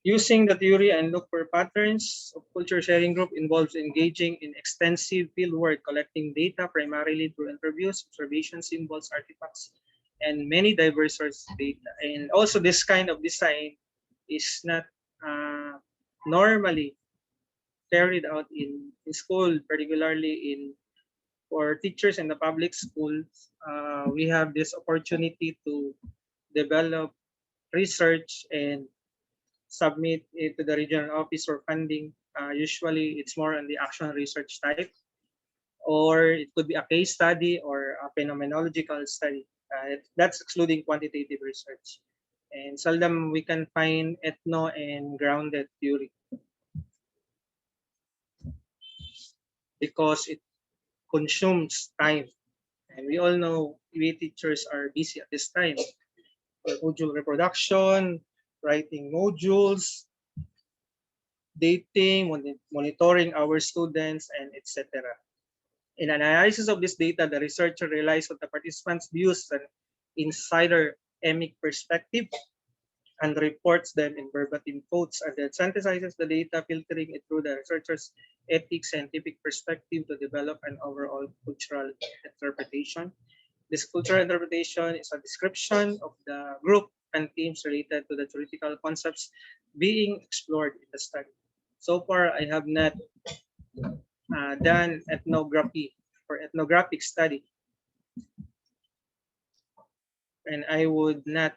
Using the theory and look for patterns of culture sharing group involves engaging in extensive fieldwork, collecting data primarily through interviews, observations, symbols, artifacts, and many diverse source data. And also this kind of design is not normally carried out in school, particularly for teachers in the public schools. We have this opportunity to develop research and submit it to the regional office for funding. Usually, it's more on the action research type, or it could be a case study or a phenomenological study. That's excluding quantitative research. And seldom we can find ethno and grounded theory because it consumes time. And we all know we teachers are busy at this time for module reproduction, writing modules, dating, monitoring our students, and etc. In analysis of this data, the researcher relies on the participants' views and insider emic perspective and reports them in verbatim quotes, and then synthesizes the data, filtering it through the researcher's ethics scientific perspective to develop an overall cultural interpretation. This cultural interpretation is a description of the group and themes related to the theoretical concepts being explored in the study. So far, I have not done ethnography or ethnographic study, and I would not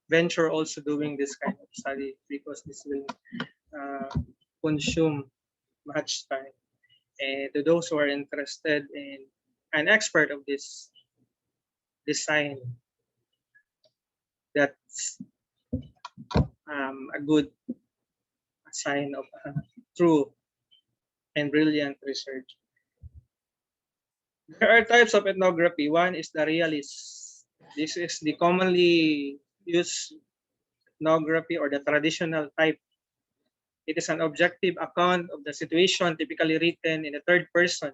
venture also doing this kind of study because this will consume much time. And to those who are interested in an expert of this design, that's a good sign of true and brilliant research. There are types of ethnography. One is the realist. This is the commonly used ethnography or the traditional type. It is an objective account of the situation, typically written in the third person.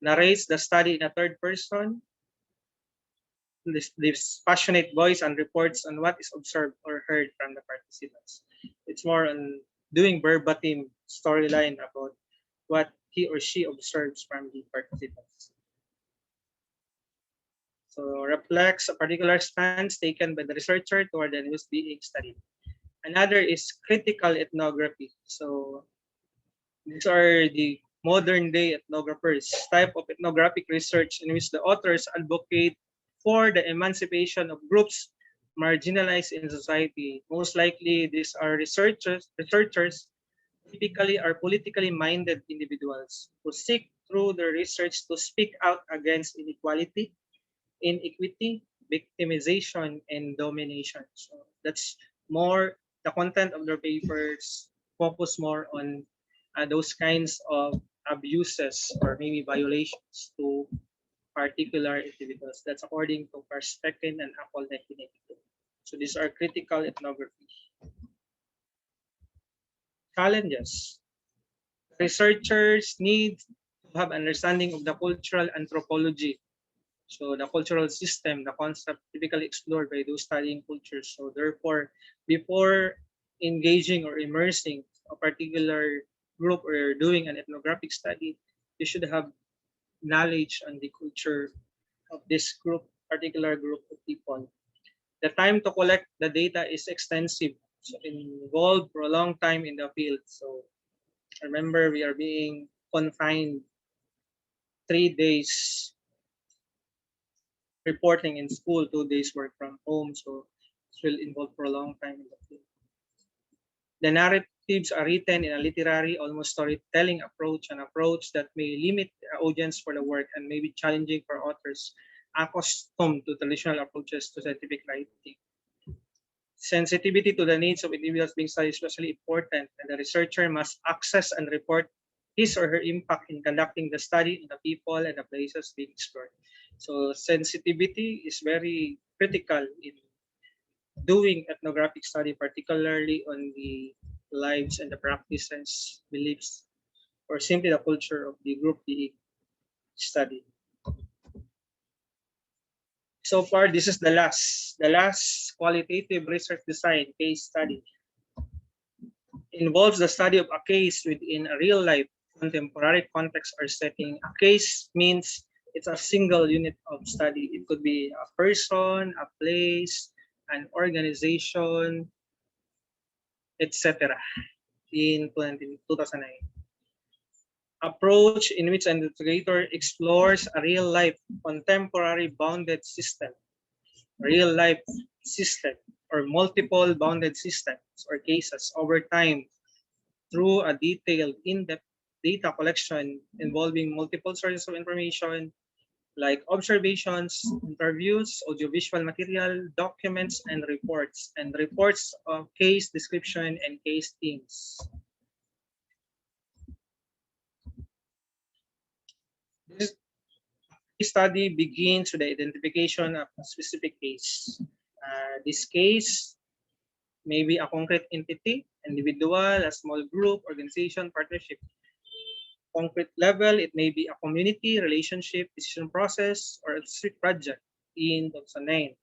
Narrates the study in a third person. This passionate voice and reports on what is observed or heard from the participants. It's more on doing verbatim storyline about what he or she observes from the participants. So reflects a particular stance taken by the researcher toward the news being studied. Another is critical ethnography. So these are the modern day ethnographers, type of ethnographic research in which the authors advocate for the emancipation of groups marginalized in society. Most likely, these are researchers typically are politically minded individuals who seek through their research to speak out against inequality, inequity, victimization, and domination. So that's more the content of their papers focus more on those kinds of abuses or maybe violations to particular individuals. That's according to Perspekin and Apple 1982. So these are critical ethnography. Challenges. Researchers need to have understanding of the cultural anthropology. So the cultural system, the concept typically explored by those studying cultures. So therefore, before engaging or immersing a particular group or doing an ethnographic study, you should have knowledge on the culture of this group, particular group of people. The time to collect the data is extensive. So involved for a long time in the field. So remember, we are being confined 3 days reporting in school, 2 days work from home. So it will involve for a long time in the field. The narratives are written in a literary, almost storytelling approach, an approach that may limit the audience for the work and may be challenging for authors accustomed to traditional approaches to scientific writing. Sensitivity to the needs of individuals being studied is especially important, and the researcher must access and report his or her impact in conducting the study on the people and the places being explored. So sensitivity is very critical in doing ethnographic study, particularly on the lives and the practices, beliefs, or simply the culture of the group being studied. So far, this is the last qualitative research design case study. Involves the study of a case within a real-life contemporary context or setting. A case means it's a single unit of study. It could be a person, a place, an organization, etc. in 2009. Approach in which an investigator explores a real-life contemporary bounded system, real-life system, or multiple bounded systems or cases over time through a detailed, in-depth data collection involving multiple sources of information like observations, interviews, audiovisual material, documents, and reports of case description and case themes. This study begins with the identification of a specific case. This case may be a concrete entity, individual, a small group, organization, partnership. Concrete level, it may be a community, relationship, decision process, or a strict project in 2009.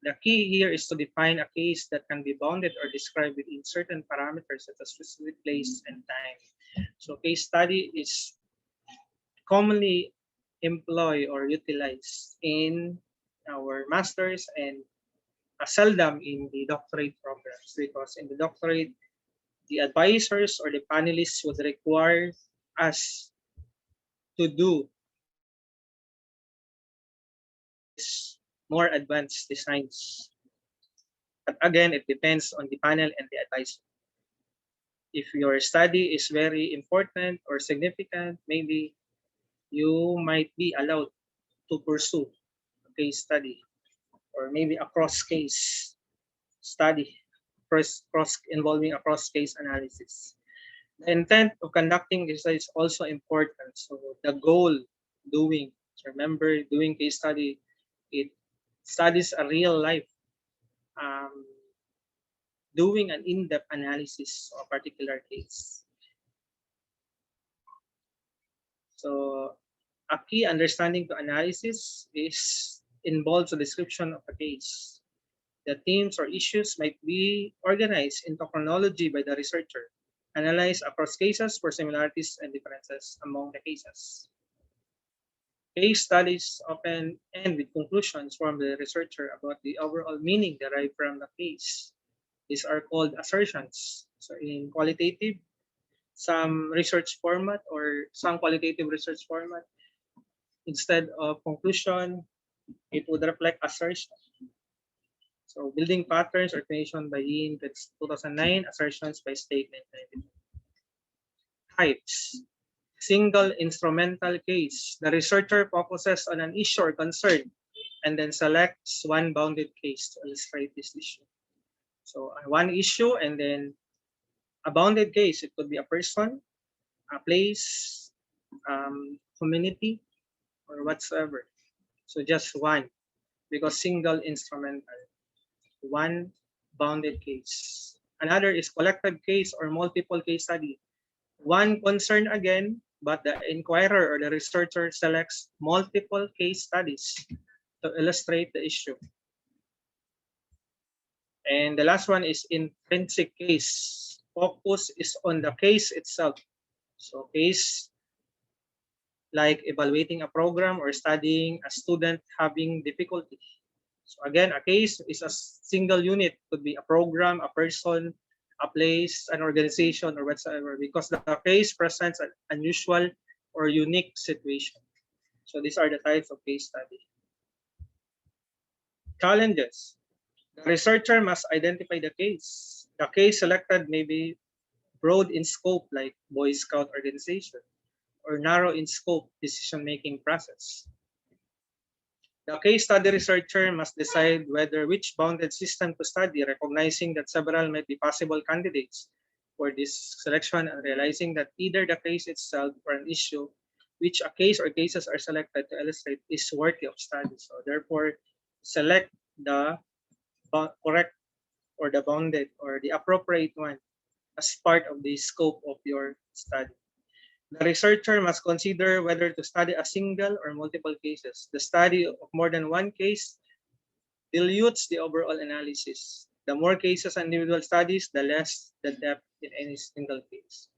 The key here is to define a case that can be bounded or described within certain parameters such as specific place and time. So case study is commonly employed or utilized in our master's and seldom in the doctorate programs, because in the doctorate, the advisors or the panelists would require us to do more advanced designs. But again, it depends on the panel and the advisor. If your study is very important or significant, maybe you might be allowed to pursue a case study or maybe a cross case study, cross involving a cross case analysis. The intent of conducting this is also important. So the goal doing, remember doing case study, it studies a real life, doing an in-depth analysis of a particular case. So a key understanding to analysis involves a description of a case. The themes or issues might be organized into chronology by the researcher, analyze across cases for similarities and differences among the cases. Case studies often end with conclusions from the researcher about the overall meaning derived from the case. These are called assertions. So in qualitative, some research format or some qualitative research format, instead of conclusion, it would reflect assertion. So building patterns or creation by Yin, that's 2009, assertions by statement. Types. Single instrumental case. The researcher focuses on an issue or concern and then selects one bounded case to illustrate this issue. So one issue and then a bounded case. It could be a person, a place, community, or whatsoever. So just one, because single instrumental, one bounded case. Another is collective case or multiple case study. One concern again, but the inquirer or the researcher selects multiple case studies to illustrate the issue. And the last one is intrinsic case. Focus is on the case itself. So case like evaluating a program or studying a student having difficulty. So again, a case is a single unit. Could be a program, a person, a place, an organization, or whatsoever, because the case presents an unusual or unique situation. So these are the types of case study. Challenges. The researcher must identify the case. The case selected may be broad in scope, like Boy Scout organization, or narrow in scope, decision-making process. The case study researcher must decide which bounded system to study, recognizing that several might be possible candidates for this selection and realizing that either the case itself or an issue which a case or cases are selected to illustrate is worthy of study. So therefore, select the correct or the bounded or the appropriate one as part of the scope of your study. The researcher must consider whether to study a single or multiple cases. The study of more than one case dilutes the overall analysis. The more cases and individual studies, the less the depth in any single case.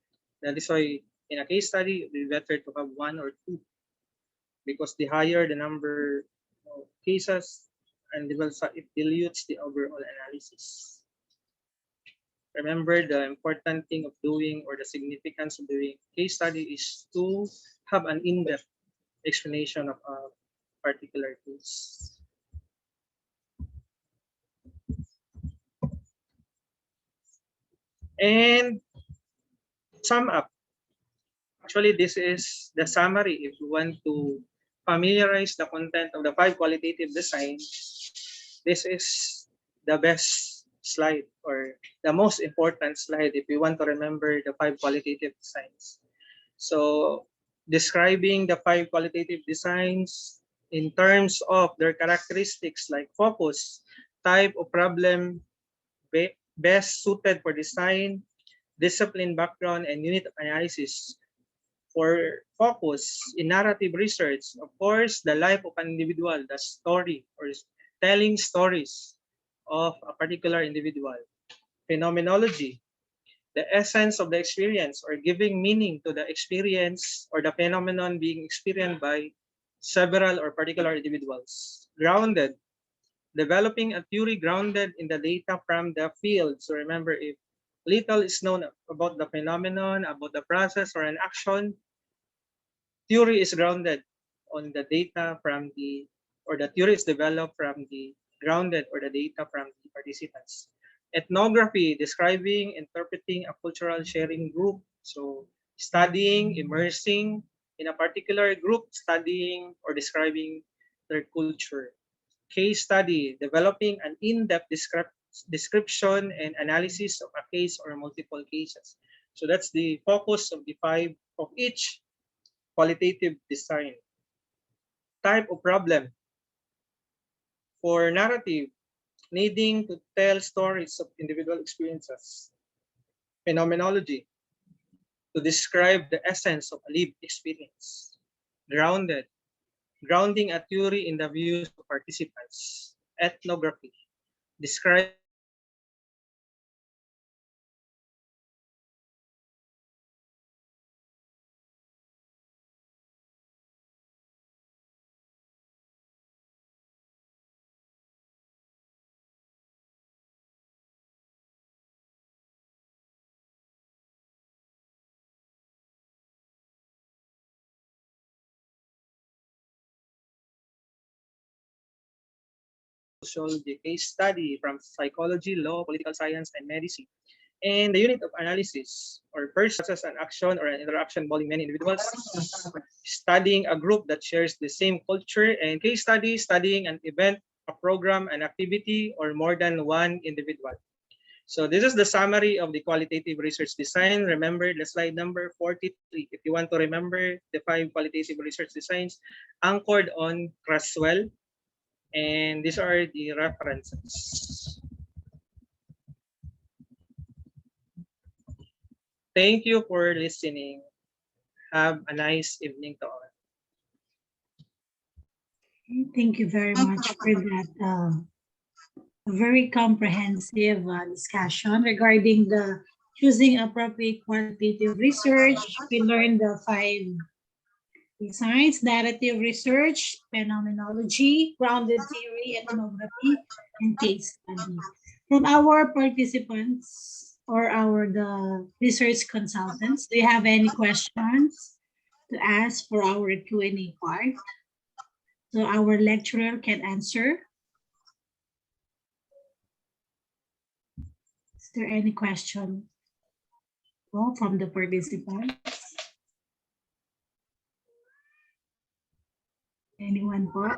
That is why in a case study, it would be better to have one or two, because the higher the number of cases and it dilutes the overall analysis. Remember, the important thing of doing, or the significance of doing case study, is to have an in-depth explanation of a particular case. And sum up. Actually, this is the summary if you want to familiarize the content of the 5 qualitative designs. This is the best slide, or the most important slide if you want to remember the 5 qualitative designs. So describing the 5 qualitative designs in terms of their characteristics like focus, type of problem best suited for design, discipline background, and unit of analysis. For focus in narrative research, of course, the life of an individual, the story, or telling stories of a particular individual. Phenomenology, the essence of the experience, or giving meaning to the experience or the phenomenon being experienced by several or particular individuals. Grounded, developing a theory grounded in the data from the field. So remember, if little is known about the phenomenon, about the process or an action, theory is grounded on the data from the theory is developed from the grounded or the data from the participants. Ethnography, describing, interpreting a cultural sharing group. So studying, immersing in a particular group, studying or describing their culture. Case study, developing an in-depth description and analysis of a case or multiple cases. So that's the focus of the 5 of each qualitative design. Type of problem. For narrative, needing to tell stories of individual experiences. Phenomenology, to describe the essence of a lived experience. Grounded, grounding a theory in the views of participants. Ethnography, describe the case study from psychology, law, political science, and medicine. And the unit of analysis, or first process an action or an interaction involving many individuals, studying a group that shares the same culture, and case study, studying an event, a program, an activity, or more than one individual. So this is the summary of the qualitative research design. Remember the slide number 43. If you want to remember the 5 qualitative research designs anchored on Craswell, and these are the references. Thank you for listening. Have a nice evening to all. Thank you very much for that very comprehensive discussion regarding the choosing appropriate qualitative research. We learned the 5 designs: narrative research, phenomenology, grounded theory, ethnography, and case study. From our participants or the research consultants, do you have any questions to ask for our Q&A part? So our lecturer can answer. Is there any question from the participants? Anyone po?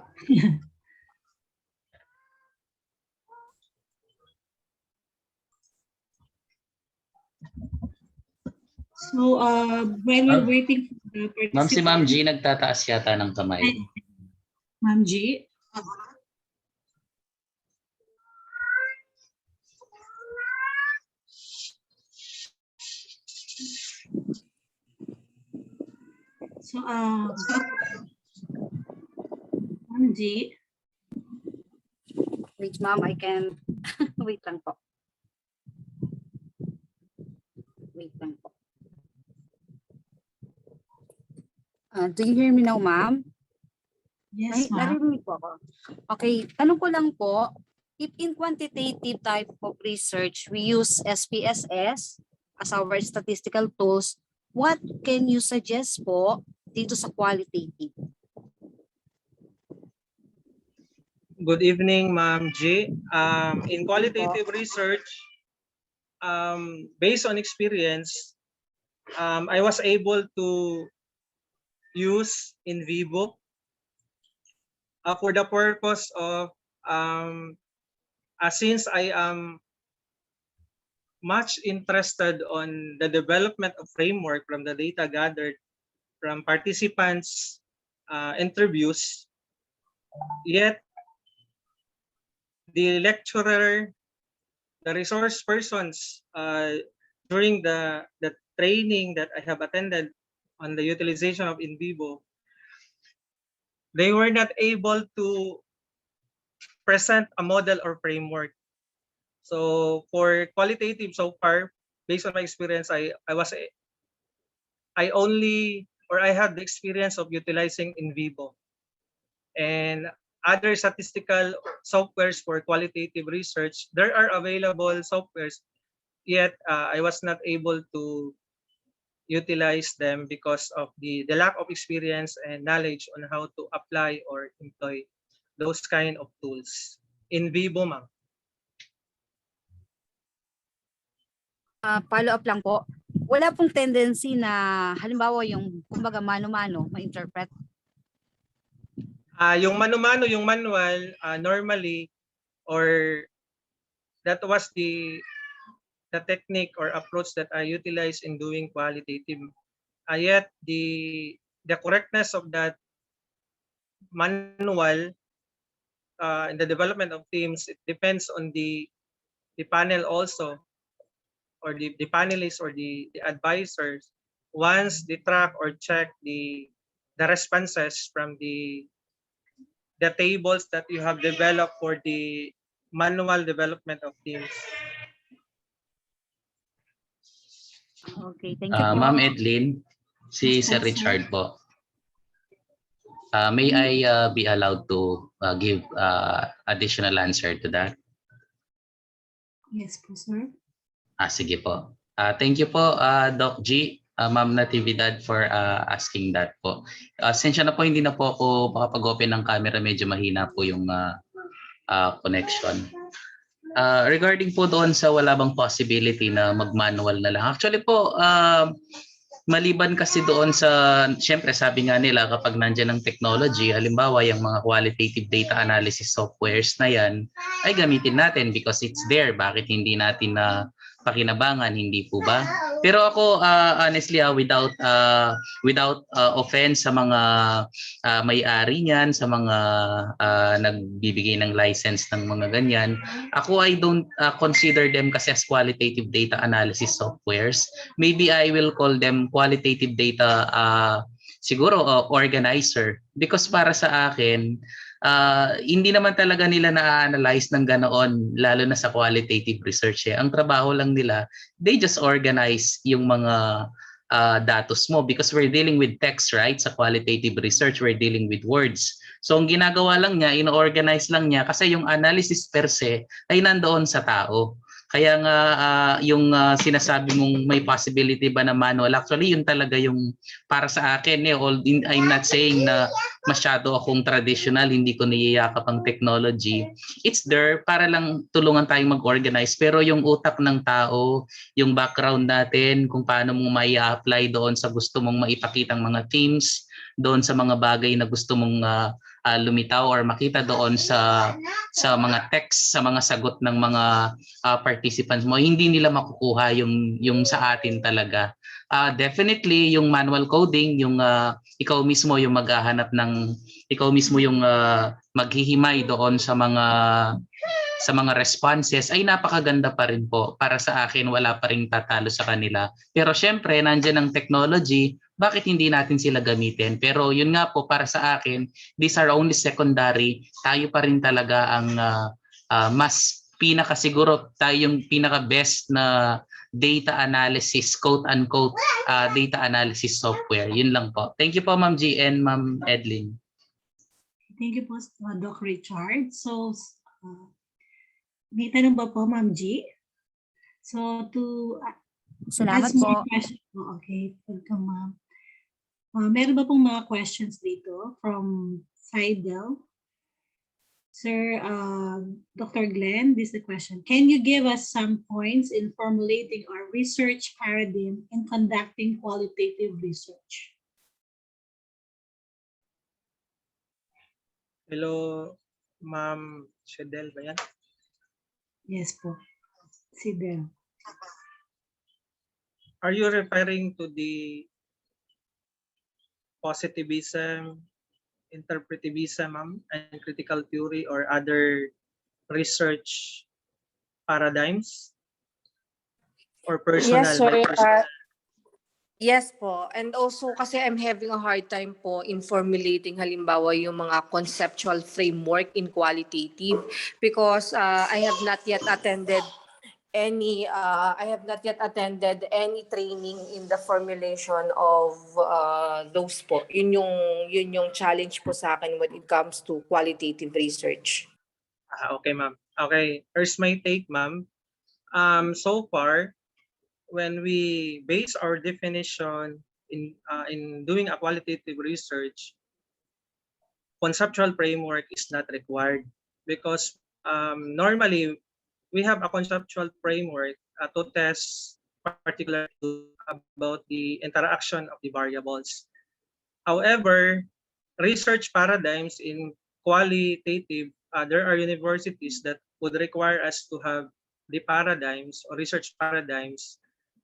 So, while we're waiting for the participants. Ma'am, si Ma'am G nagtataas yata ng kamay. Ma'am G? So, Ma'am G? Wait, ma'am, I can wait lang po. Wait lang po. Do you hear me now, ma'am? Yes, ma'am. Narinig po ako. Okay, tanong ko lang po, if in quantitative type of research, we use SPSS as our statistical tools, what can you suggest po dito sa qualitative? Good evening, Ma'am G. In qualitative research, based on experience, I was able to use in vivo for the purpose of, since I am much interested on the development of framework from the data gathered from participants' interviews, yet the lecturer, the resource persons during the training that I have attended on the utilization of in vivo, they were not able to present a model or framework. So for qualitative so far, based on my experience, I had the experience of utilizing in vivo. And other statistical softwares for qualitative research, there are available softwares, yet I was not able to utilize them because of the lack of experience and knowledge on how to apply or employ those kind of tools. In vivo, ma'am. Follow up lang po. Wala pong tendency na halimbawa yung kumbaga mano-mano ma-interpret. Yung mano-mano, yung manual, normally, or that was the technique or approach that I utilize in doing qualitative. Yet the correctness of that manual in the development of teams, it depends on the panel also, or the panelists or the advisors. Once they track or check the responses from the tables that you have developed for the manual development of teams. Okay, thank you po. Ma'am Edlyn, si Yes, Sir sir. Richard po. May I be allowed to give additional answer to that? Yes po, sir. Sige po. Thank you po, Doc G, Ma'am Natividad, for asking that po. Sensya na po, hindi na po ako makapag-open ng camera. Medyo mahina po yung connection. Regarding po doon sa wala bang possibility na mag-manual na lang. Actually po, maliban kasi doon sa, syempre sabi nga nila kapag nandiyan ang technology, halimbawa yung mga qualitative data analysis softwares na yan, ay gamitin natin because it's there. Bakit hindi natin na pakinabangan, hindi po ba? Pero ako honestly without offense sa mga may-ari niyan, sa mga nagbibigay ng license ng mga ganyan, ako I don't consider them kasi as qualitative data analysis softwares. Maybe I will call them qualitative data siguro organizer, because para sa akin hindi naman talaga nila na-analyze ng ganoon, lalo na sa qualitative research. Ang trabaho lang nila, they just organize yung mga datos mo, because we're dealing with text, right? Sa qualitative research, we're dealing with words. So ang ginagawa lang niya, ino-organize lang niya kasi yung analysis per se ay nandoon sa tao. Kaya nga yung sinasabi mong may possibility ba na manual, actually yun talaga yung para sa akin. I'm not saying na masyado akong traditional, hindi ko niyayakap ang technology. It's there para lang tulungan tayong mag-organize. Pero yung utak ng tao, yung background natin, kung paano mo mai-apply doon sa gusto mong maipakitang mga themes, doon sa mga bagay na gusto mong lumitaw or makita doon sa mga text, sa mga sagot ng mga participants mo, hindi nila makukuha yung sa atin talaga. Definitely yung manual coding, yung ikaw mismo yung maghahanap ng, ikaw mismo yung maghihimay doon sa mga responses, ay napakaganda pa rin po. Para sa akin, wala pa rin tatalo sa kanila. Pero syempre, nandiyan ang technology, bakit hindi natin sila gamitin? Pero yun nga po, para sa akin, these are only secondary. Tayo pa rin talaga ang mas siguro tayong pinaka-best na data analysis, quote-unquote, data analysis software. Yun lang po. Thank you po, Ma'am G and Ma'am Edlyn. Thank you po, Doc Richard. So, may tanong ba po, Ma'am G? So, to Salamat ask more po. questions. Okay, welcome, Ma'am. Meron ba pong mga questions dito from Fidel? Sir, Dr. Glen, this is the question. Can you give us some points in formulating our research paradigm in conducting qualitative research? Hello, Ma'am Shedel ba yan? Yes po. Si Del. Are you referring to the positivism, interpretivism, ma'am, and critical theory or other research paradigms? Or personal? Yes, sir. By personal? Yes po. And also kasi I'm having a hard time po in formulating halimbawa yung mga conceptual framework in qualitative because I have not yet attended any training in the formulation of those po. Yun yung challenge po sa akin when it comes to qualitative research. Okay, ma'am. Okay, here's my take, ma'am. So far, when we base our definition in doing a qualitative research, conceptual framework is not required because normally we have a conceptual framework to test particularly about the interaction of the variables. However, research paradigms in qualitative, there are universities that would require us to have the paradigms or research paradigms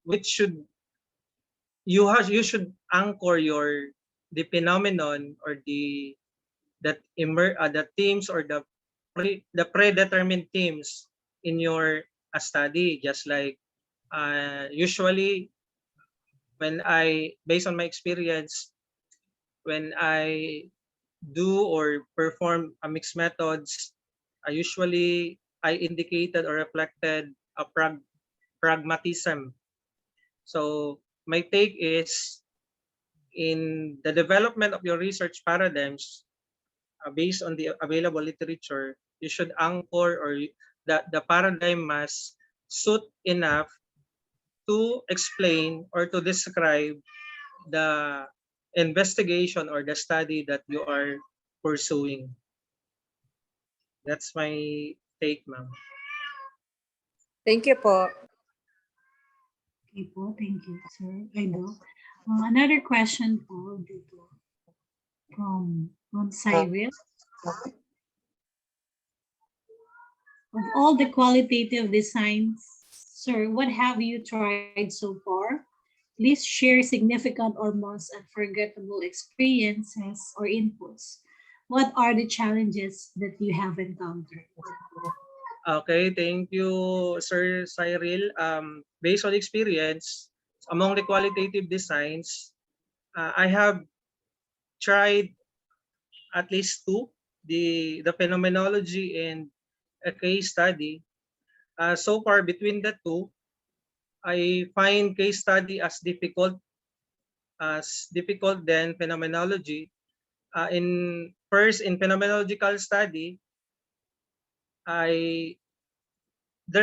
which you should anchor the phenomenon or the themes or the predetermined themes in your study. Just like usually when based on my experience, when I do or perform a mixed methods, I indicated or reflected a pragmatism. So my take is in the development of your research paradigms, based on the available literature, you should anchor or the paradigm must suit enough to explain or to describe the investigation or the study that you are pursuing. That's my take, ma'am. Thank you po. Okay po, thank you, sir. Idol. Another question po dito from Cyril. Of all the qualitative designs, sir, what have you tried so far? Please share significant or most unforgettable experiences or inputs. What are the challenges that you have encountered? Okay, thank you, Sir Cyril. Based on experience, among the qualitative designs, I have tried at least two, the phenomenology and a case study. So far, between the two, I find case study as difficult than phenomenology. In phenomenological study, there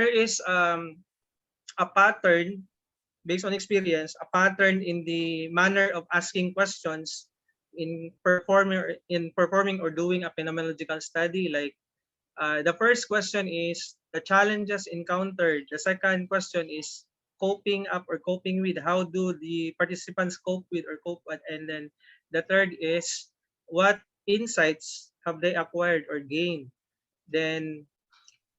is a pattern based on experience, a pattern in the manner of asking questions in performing or doing a phenomenological study. Like the first question is the challenges encountered. The second question is coping up or coping with. How do the participants cope with or cope with? And then the third is what insights have they acquired or gained? Then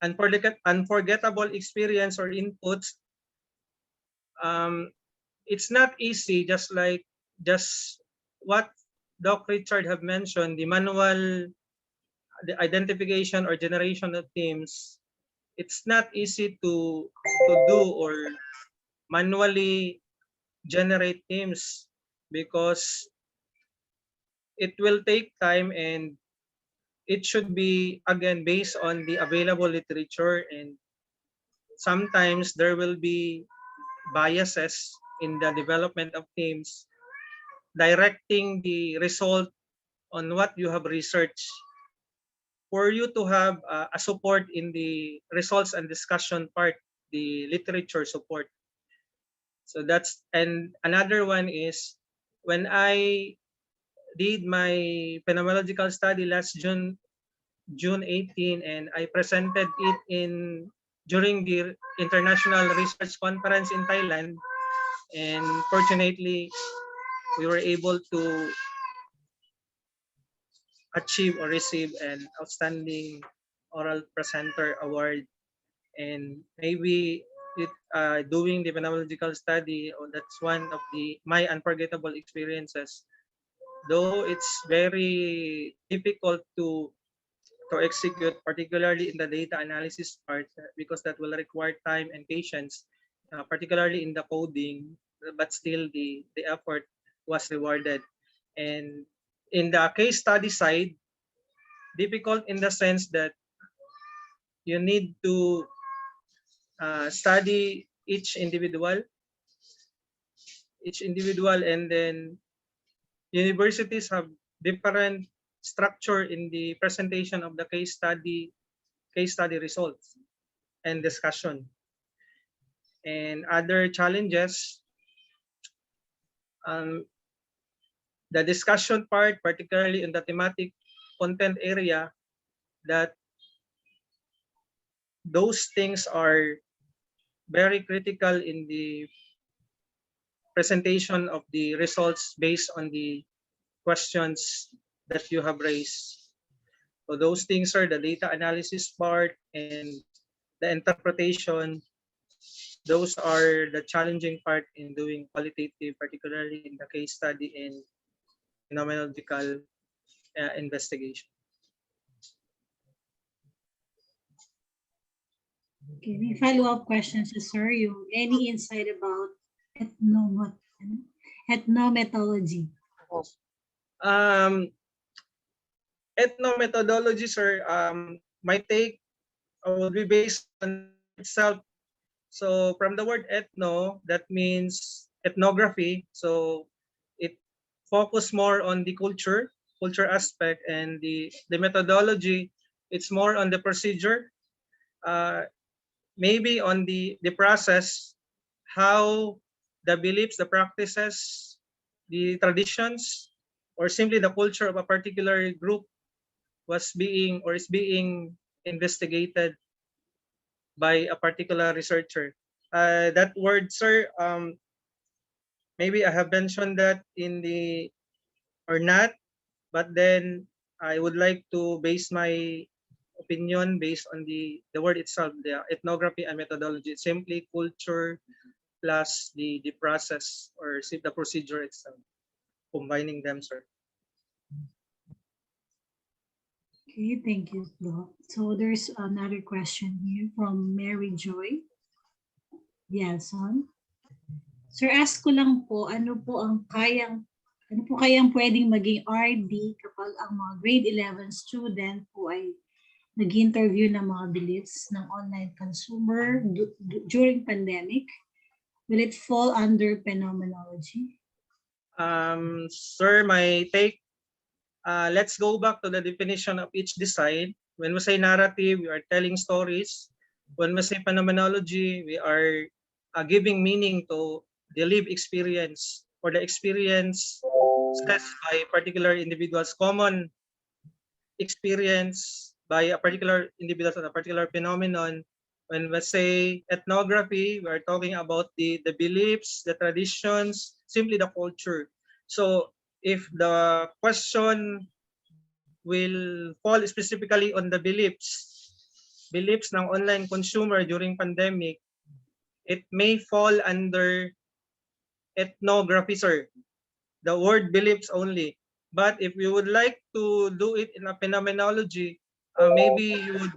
unforgettable experience or inputs. It's not easy, just what Doc Richard have mentioned, the identification or generation of themes. It's not easy to do or manually generate themes because it will take time and it should be, again, based on the available literature, and sometimes there will be biases in the development of themes, directing the result on what you have researched for you to have a support in the results and discussion part, the literature support. So that's, and another one is when I did my phenomenological study last June 18, and I presented it in during the International Research Conference in Thailand, and fortunately we were able to achieve or receive an outstanding oral presenter award. And maybe doing the phenomenological study, that's one of my unforgettable experiences, though it's very difficult to execute, particularly in the data analysis part, because that will require time and patience, particularly in the coding, but still the effort was rewarded. And in the case study side, difficult in the sense that you need to study each individual, and then universities have different structure in the presentation of the case study results and discussion. And other challenges, the discussion part, particularly in the thematic content area, that those things are very critical in the presentation of the results based on the questions that you have raised. So those things are the data analysis part and the interpretation. Those are the challenging part in doing qualitative, particularly in the case study and phenomenological investigation. Okay, may follow-up questions, sir. Any insight about ethnomethodology? Ethnomethodology, sir, my take will be based on itself. So from the word ethno, that means ethnography. So it focus more on the culture aspect, and the methodology, it's more on the procedure, maybe on the process, how the beliefs, the practices, the traditions, or simply the culture of a particular group was being or is being investigated by a particular researcher. That word, sir, maybe I have mentioned that in the or not, but then I would like to base my opinion based on the word itself, the ethnography and methodology. It's simply culture plus the process or the procedure itself, combining them, sir. Okay, thank you, Doc. So there's another question here from Mary Joy Bielson. Sir, ask ko lang po, ano po kayang pwedeng maging RD kapag ang mga grade 11 student po ay nag-interview ng mga beliefs ng online consumer during pandemic? Will it fall under phenomenology? Sir, my take, let's go back to the definition of each design. When we say narrative, we are telling stories. When we say phenomenology, we are giving meaning to the lived experience or the experience stressed by particular individuals, common experience by a particular individual on a particular phenomenon. When we say ethnography, we are talking about the beliefs, the traditions, simply the culture. So if the question will fall specifically on the beliefs ng online consumer during pandemic, it may fall under ethnography, sir. The word beliefs only. But if you would like to do it in a phenomenology, maybe you would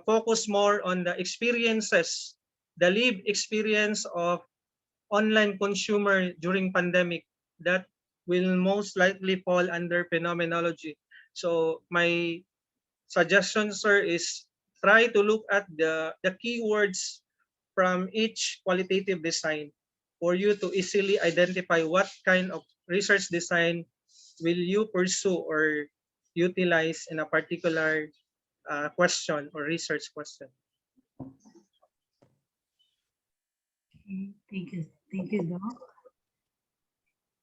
focus more on the experiences, the lived experience of online consumer during pandemic. That will most likely fall under phenomenology. So my suggestion, sir, is try to look at the keywords from each qualitative design for you to easily identify what kind of research design will you pursue or utilize in a particular question or research question. Okay, thank you, Doc.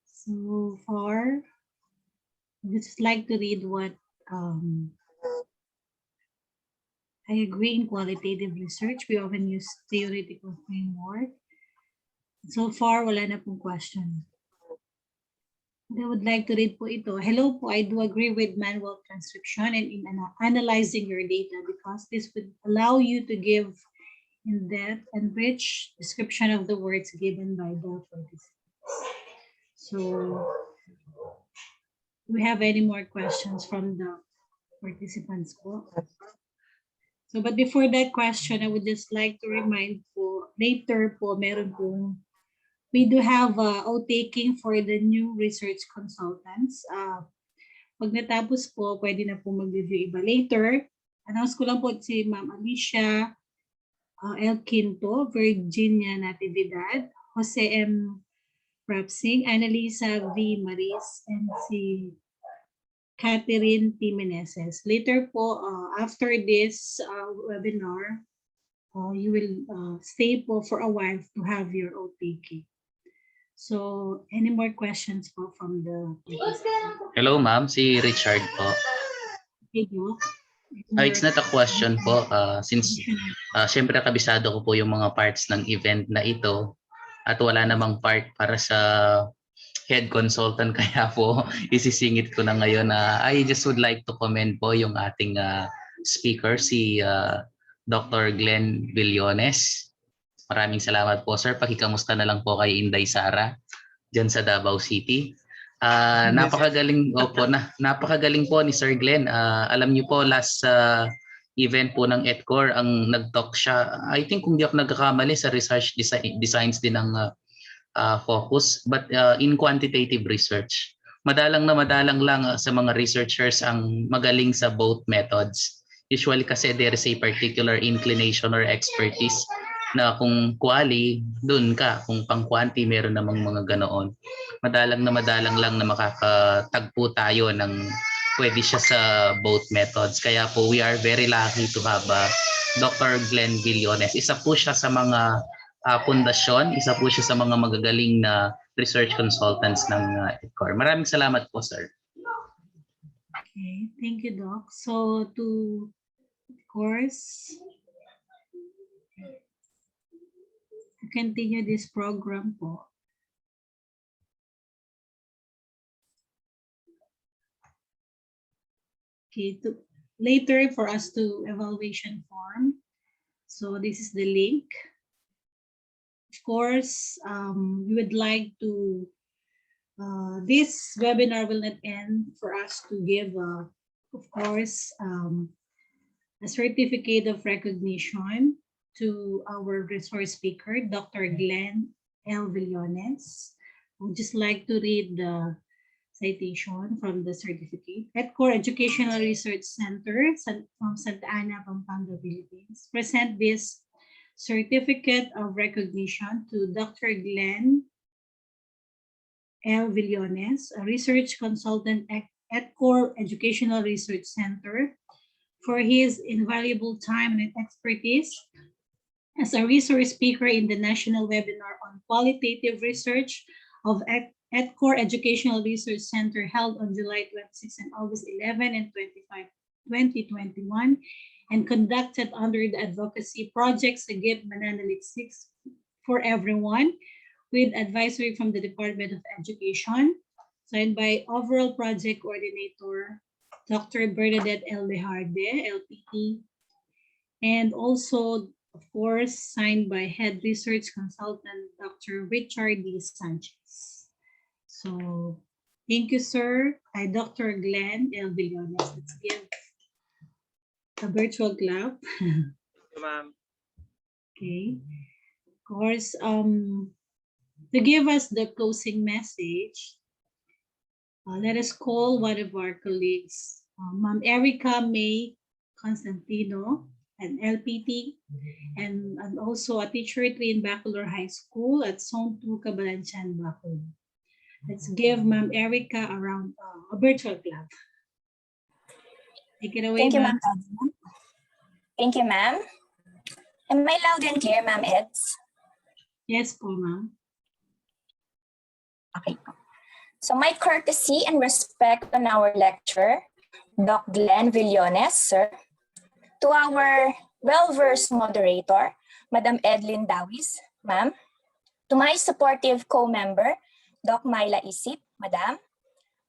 So far, I just like to read what I agree in qualitative research. We often use theoretical framework. So far, wala na pong question. I would like to read po ito. Hello po, I do agree with manual transcription and in analyzing your data because this would allow you to give in-depth and rich description of the words given by the participants. So, do we have any more questions from the participants po? So, but before that question, I would just like to remind po, later po, meron pong, we do have outtaking for the new research consultants. Pag natapos po, pwede na po mag-review iba. Later, announce ko lang po si Ma'am Alicia L. Quinto, Virginia Natividad, Jose M. Rapsing, Annalisa V. Maris, and si Catherine P. Meneses. Later po, after this webinar, you will stay po for a while to have your outtaking. So, any more questions po from the participants? Hello ma'am, si Richard po. Okay, Doc. It's not a question po since syempre kabisado ko po yung mga parts ng event na ito at wala namang part para sa head consultant kaya po isisingit ko na ngayon na I just would like to commend po yung ating speaker si Dr. Glen Villonez. Maraming salamat po sir. Pakikamusta na lang po kay Inday Sara diyan sa Davao City. Napakagaling napakagaling po ni Sir Glen. Alam niyo po last event po ng ETCOR ang nag-talk siya. I think kung di ako nagkakamali sa research designs din ng focus but in quantitative research. Madalang lang sa mga researchers ang magaling sa both methods. Usually kasi there is a particular inclination or expertise na kung quali, dun ka. Kung pang quanti, meron namang mga ganoon. Madalang lang na makakatagpo tayo ng pwede siya sa both methods. Kaya po we are very lucky to have Dr. Glen Villonez. Isa po siya sa mga pundasyon, isa po siya sa mga magagaling na research consultants ng ETCOR. Maraming salamat po, sir. Okay, thank you, Doc. So, to course, to continue this program po, okay, later for us to evaluation form. So this is the link. Of course, we would like to, this webinar will not end for us to give, of course, a certificate of recognition to our resource speaker, Dr. Glen L. Villonez. I would just like to read the citation from the certificate. ETCOR Educational Research Center from Santa Ana, Pampanga, Philippines, present this certificate of recognition to Dr. Glen L. Villonez, a research consultant at ETCOR Educational Research Center, for his invaluable time and expertise as a resource speaker in the national webinar on qualitative research of ETCOR Educational Research Center held on July 26 and August 11 and 25, 2021, and conducted under the advocacy project Sagip Mananalit 6 for everyone with advisory from the Department of Education, signed by overall project coordinator Dr. Bernadette L. Lejarde, LPT, and also, of course, signed by head research consultant Dr. Richard D. Sanchez. So, thank you, sir. Dr. Glen L. Villonez. Let's give a virtual clap. Ma'am. Okay. Of course, to give us the closing message, let us call one of our colleagues, Ma'am Erica May Constantino, an LPT, and also a teacher trained Bacolor High School at Zone 2 Cabalantian, Bacolor. Let's give Ma'am Erica a round, a virtual clap. Take it away, Thank you, ma'am. ma'am. Thank you, ma'am. Am I loud and clear, ma'am Eds? Yes po, ma'am. Okay. So my courtesy and respect on our lecturer, Doc Glen Villonez, sir. To our well-versed moderator, Madam Edlyn Dawis, ma'am. To my supportive co-member, Doc Myla Isip, madam.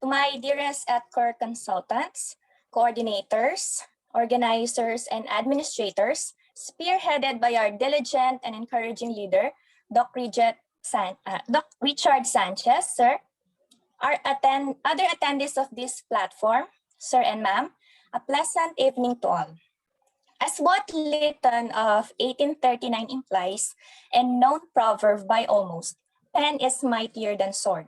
To my dearest ETCOR consultants, coordinators, organizers, and administrators, spearheaded by our diligent and encouraging leader, Doc Richard Sanchez, sir. Our other attendees of this platform, sir and ma'am, a pleasant evening to all. As what Lytton of 1839 implies, and known proverb by almost, pen is mightier than sword.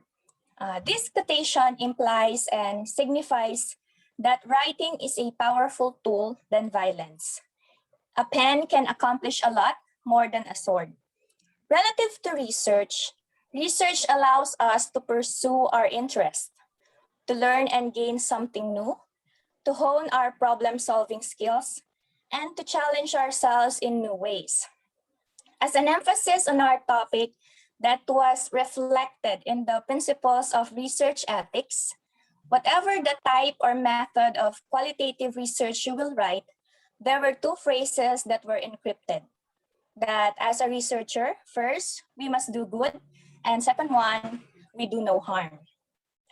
This quotation implies and signifies that writing is a powerful tool than violence. A pen can accomplish a lot more than a sword. Relative to research, research allows us to pursue our interest, to learn and gain something new, to hone our problem-solving skills, and to challenge ourselves in new ways. As an emphasis on our topic that was reflected in the principles of research ethics, whatever the type or method of qualitative research you will write, there were two phrases that were encrypted. That as a researcher, first, we must do good, and second one, we do no harm.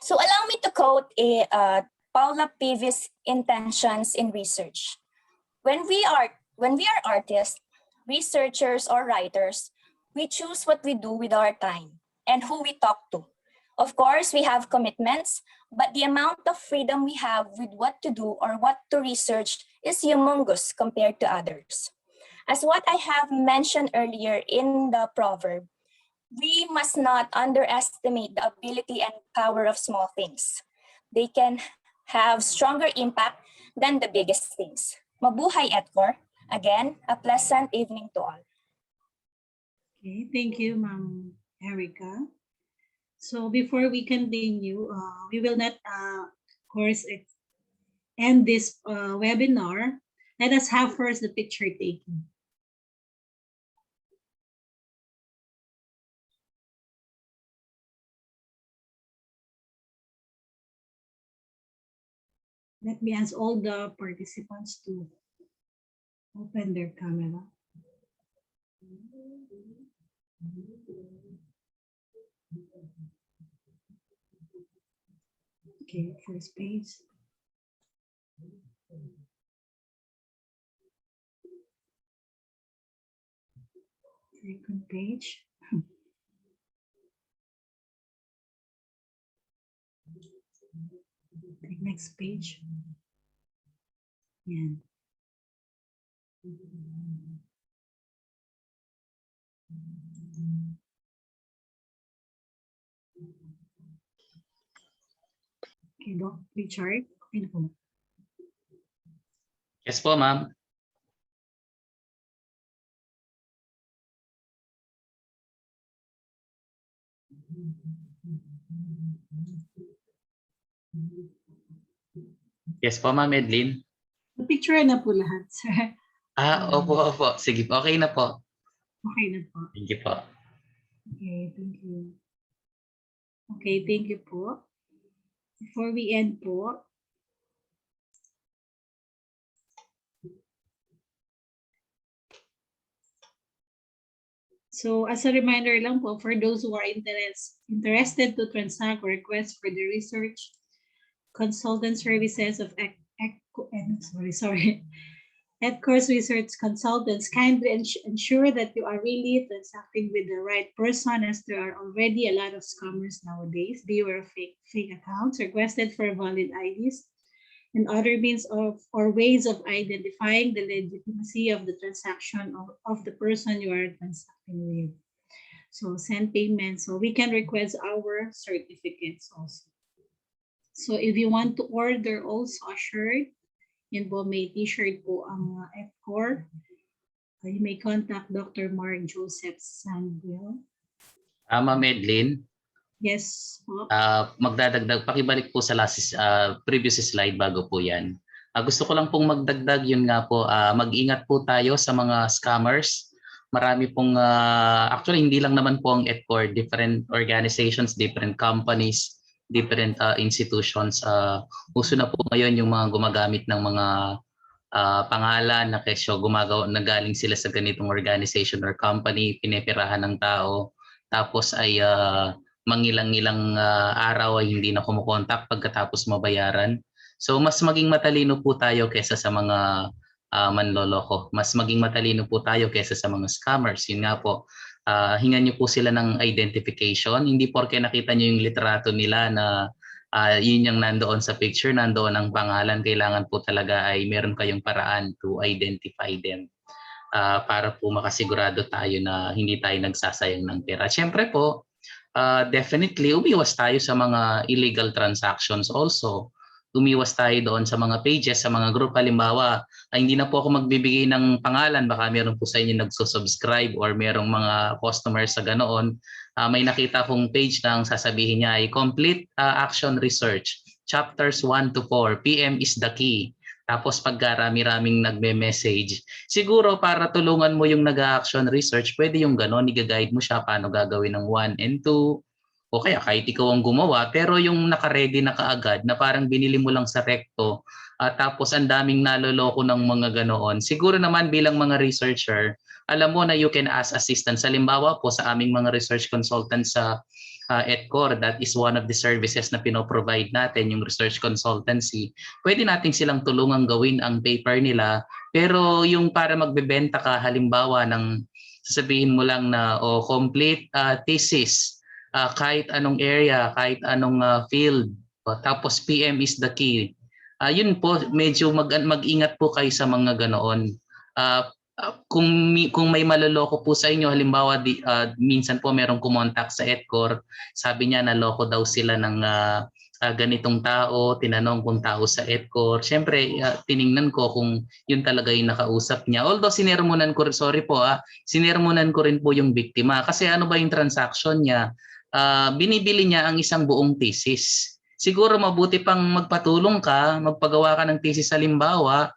So allow me to quote Paula Pivi's intentions in research. When we are artists, researchers, or writers, we choose what we do with our time and who we talk to. Of course, we have commitments, but the amount of freedom we have with what to do or what to research is humongous compared to others. As what I have mentioned earlier in the proverb, we must not underestimate the ability and power of small things. They can have stronger impact than the biggest things. Mabuhay, ETCOR. Again, a pleasant evening to all. Okay, thank you, Ma'am Erica. So before we continue, we will not, of course, end this webinar. Let us have first the picture taking. Let me ask all the participants to open their camera. Okay, first page. Second page. The next page. Yan. Okay, Doc Richard. Okay na po. Yes po, ma'am. Yes po, ma'am Edlyn. Picture na po lahat, sir. Opo, opo. Sige po, okay na po. Okay na po. Thank you po. Okay, thank you. Okay, thank you po. Before we end po, so as a reminder lang po, for those who are interested to transact or request for the research consultant services of ETCOR's research consultants, kindly ensure that you are really transacting with the right person, as there are already a lot of scammers nowadays. Beware of fake accounts. Requested for valid IDs and other means of or ways of identifying the legitimacy of the transaction of the person you are transacting with. So send payment so we can request our certificates also. So if you want to order also a shirt, yun po, may t-shirt po ang ETCOR. You may contact Dr. Mark Joseph Sandwell. Ma'am Edlyn, Yes po. magdadagdag, pakibalik po sa previous slide bago po yan. Gusto ko lang pong magdagdag, yun nga po, mag-ingat po tayo sa mga scammers. Marami pong, actually hindi lang naman po ang ETCOR, different organizations, different companies, different institutions. Uso na po ngayon yung mga gumagamit ng mga pangalan na kesyo nagaling sila sa ganitong organization or company, pineperahan ng tao, tapos ay mangilang-ilang araw ay hindi na kumukontak pagkatapos mabayaran. So mas maging matalino po tayo kaysa sa mga manloloko. Mas maging matalino po tayo kaysa sa mga scammers. Yun nga po, hingan niyo po sila ng identification. Hindi porke nakita niyo yung litrato nila na yun yung nandoon sa picture, nandoon ang pangalan, kailangan po talaga ay meron kayong paraan to identify them para po makasigurado tayo na hindi tayo nagsasayang ng pera. Siyempre po, definitely umiwas tayo sa mga illegal transactions also. Umiwas tayo doon sa mga pages, sa mga group. Halimbawa, hindi na po ako magbibigay ng pangalan, baka meron po sa inyo nagsusubscribe or merong mga customers sa ganoon. May nakita kong page na ang sasabihin niya ay complete action research, chapters 1 to 4, PM is the key. Tapos pagkarami-raming nagme-message, siguro para tulungan mo yung nag-action research, pwede yung gano'n, i-guide mo siya paano gagawin ng 1 and 2. O kaya kahit ikaw ang gumawa, pero yung naka-ready na kaagad na parang binili mo lang sa recto, tapos ang daming naloloko ng mga ganoon. Siguro naman bilang mga researcher, alam mo na you can ask assistance. Halimbawa po sa aming mga research consultants sa ETCOR, that is one of the services na pinoprovide natin, yung research consultancy. Pwede natin silang tulungang gawin ang paper nila, pero yung para magbebenta ka halimbawa ng sasabihin mo lang na complete thesis, kahit anong area, kahit anong field, tapos PM is the key. Yun po, medyo mag-ingat po kayo sa mga ganoon. Kung may maloloko po sa inyo, halimbawa minsan po merong kumontak sa ETCOR, sabi niya naloko daw sila ng ganitong tao, tinanong kung tao sa ETCOR. Siyempre, tiningnan ko kung yun talaga yung nakausap niya. Although sinermonan ko, sorry po sinermonan ko rin po yung biktima. Kasi ano ba yung transaction niya? Binibili niya ang isang buong thesis. Siguro mabuti pang magpatulong ka, magpagawa ka ng thesis halimbawa,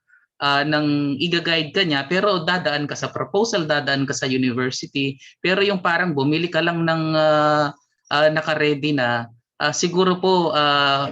ng i-guide ka niya, pero dadaan ka sa proposal, dadaan ka sa university, pero yung parang bumili ka lang ng naka-ready na, siguro po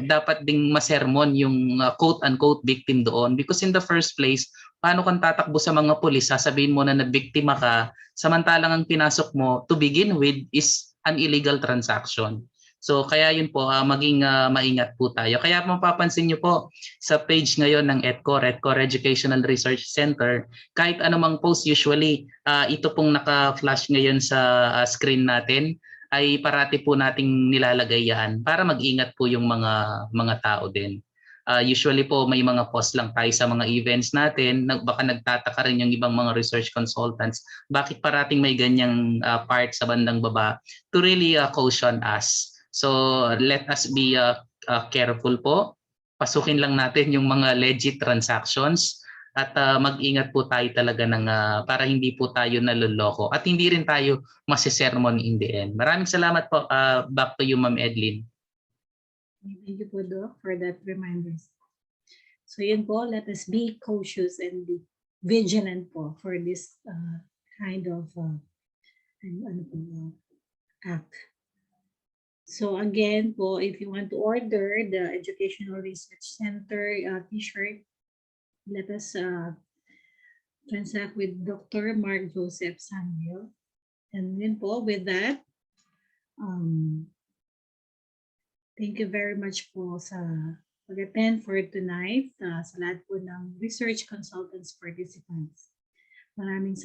dapat ding masermon yung quote-unquote victim doon, because in the first place, paano kang tatakbo sa mga pulis, sasabihin mo na nabiktima ka, samantalang ang pinasok mo to begin with is an illegal transaction. So kaya yun po, maging maingat po tayo. Kaya mapapansin nyo po sa page ngayon ng ETCOR Educational Research Center, kahit anumang post usually, ito pong naka-flash ngayon sa screen natin, ay parati po nating nilalagay yan para mag-ingat po yung mga tao din. Usually po may mga post lang tayo sa mga events natin, baka nagtataka rin yung ibang mga research consultants, bakit parating may ganyang part sa bandang baba, to really caution us. So let us be careful po. Pasukin lang natin yung mga legit transactions at mag-ingat po tayo talaga ng para hindi po tayo naloloko at hindi rin tayo masisermon in the end. Maraming salamat po. Back to you, Ma'am Edlyn. Thank you po, Doc, for that reminders. So yun po, let us be cautious and be vigilant po for this kind of act. So again po, if you want to order the Educational Research Center t-shirt, let us transact with Dr. Mark Joseph Samuel. And then po, with that, thank you very much po sa pag-attend for tonight sa lahat po ng research consultants participants. Maraming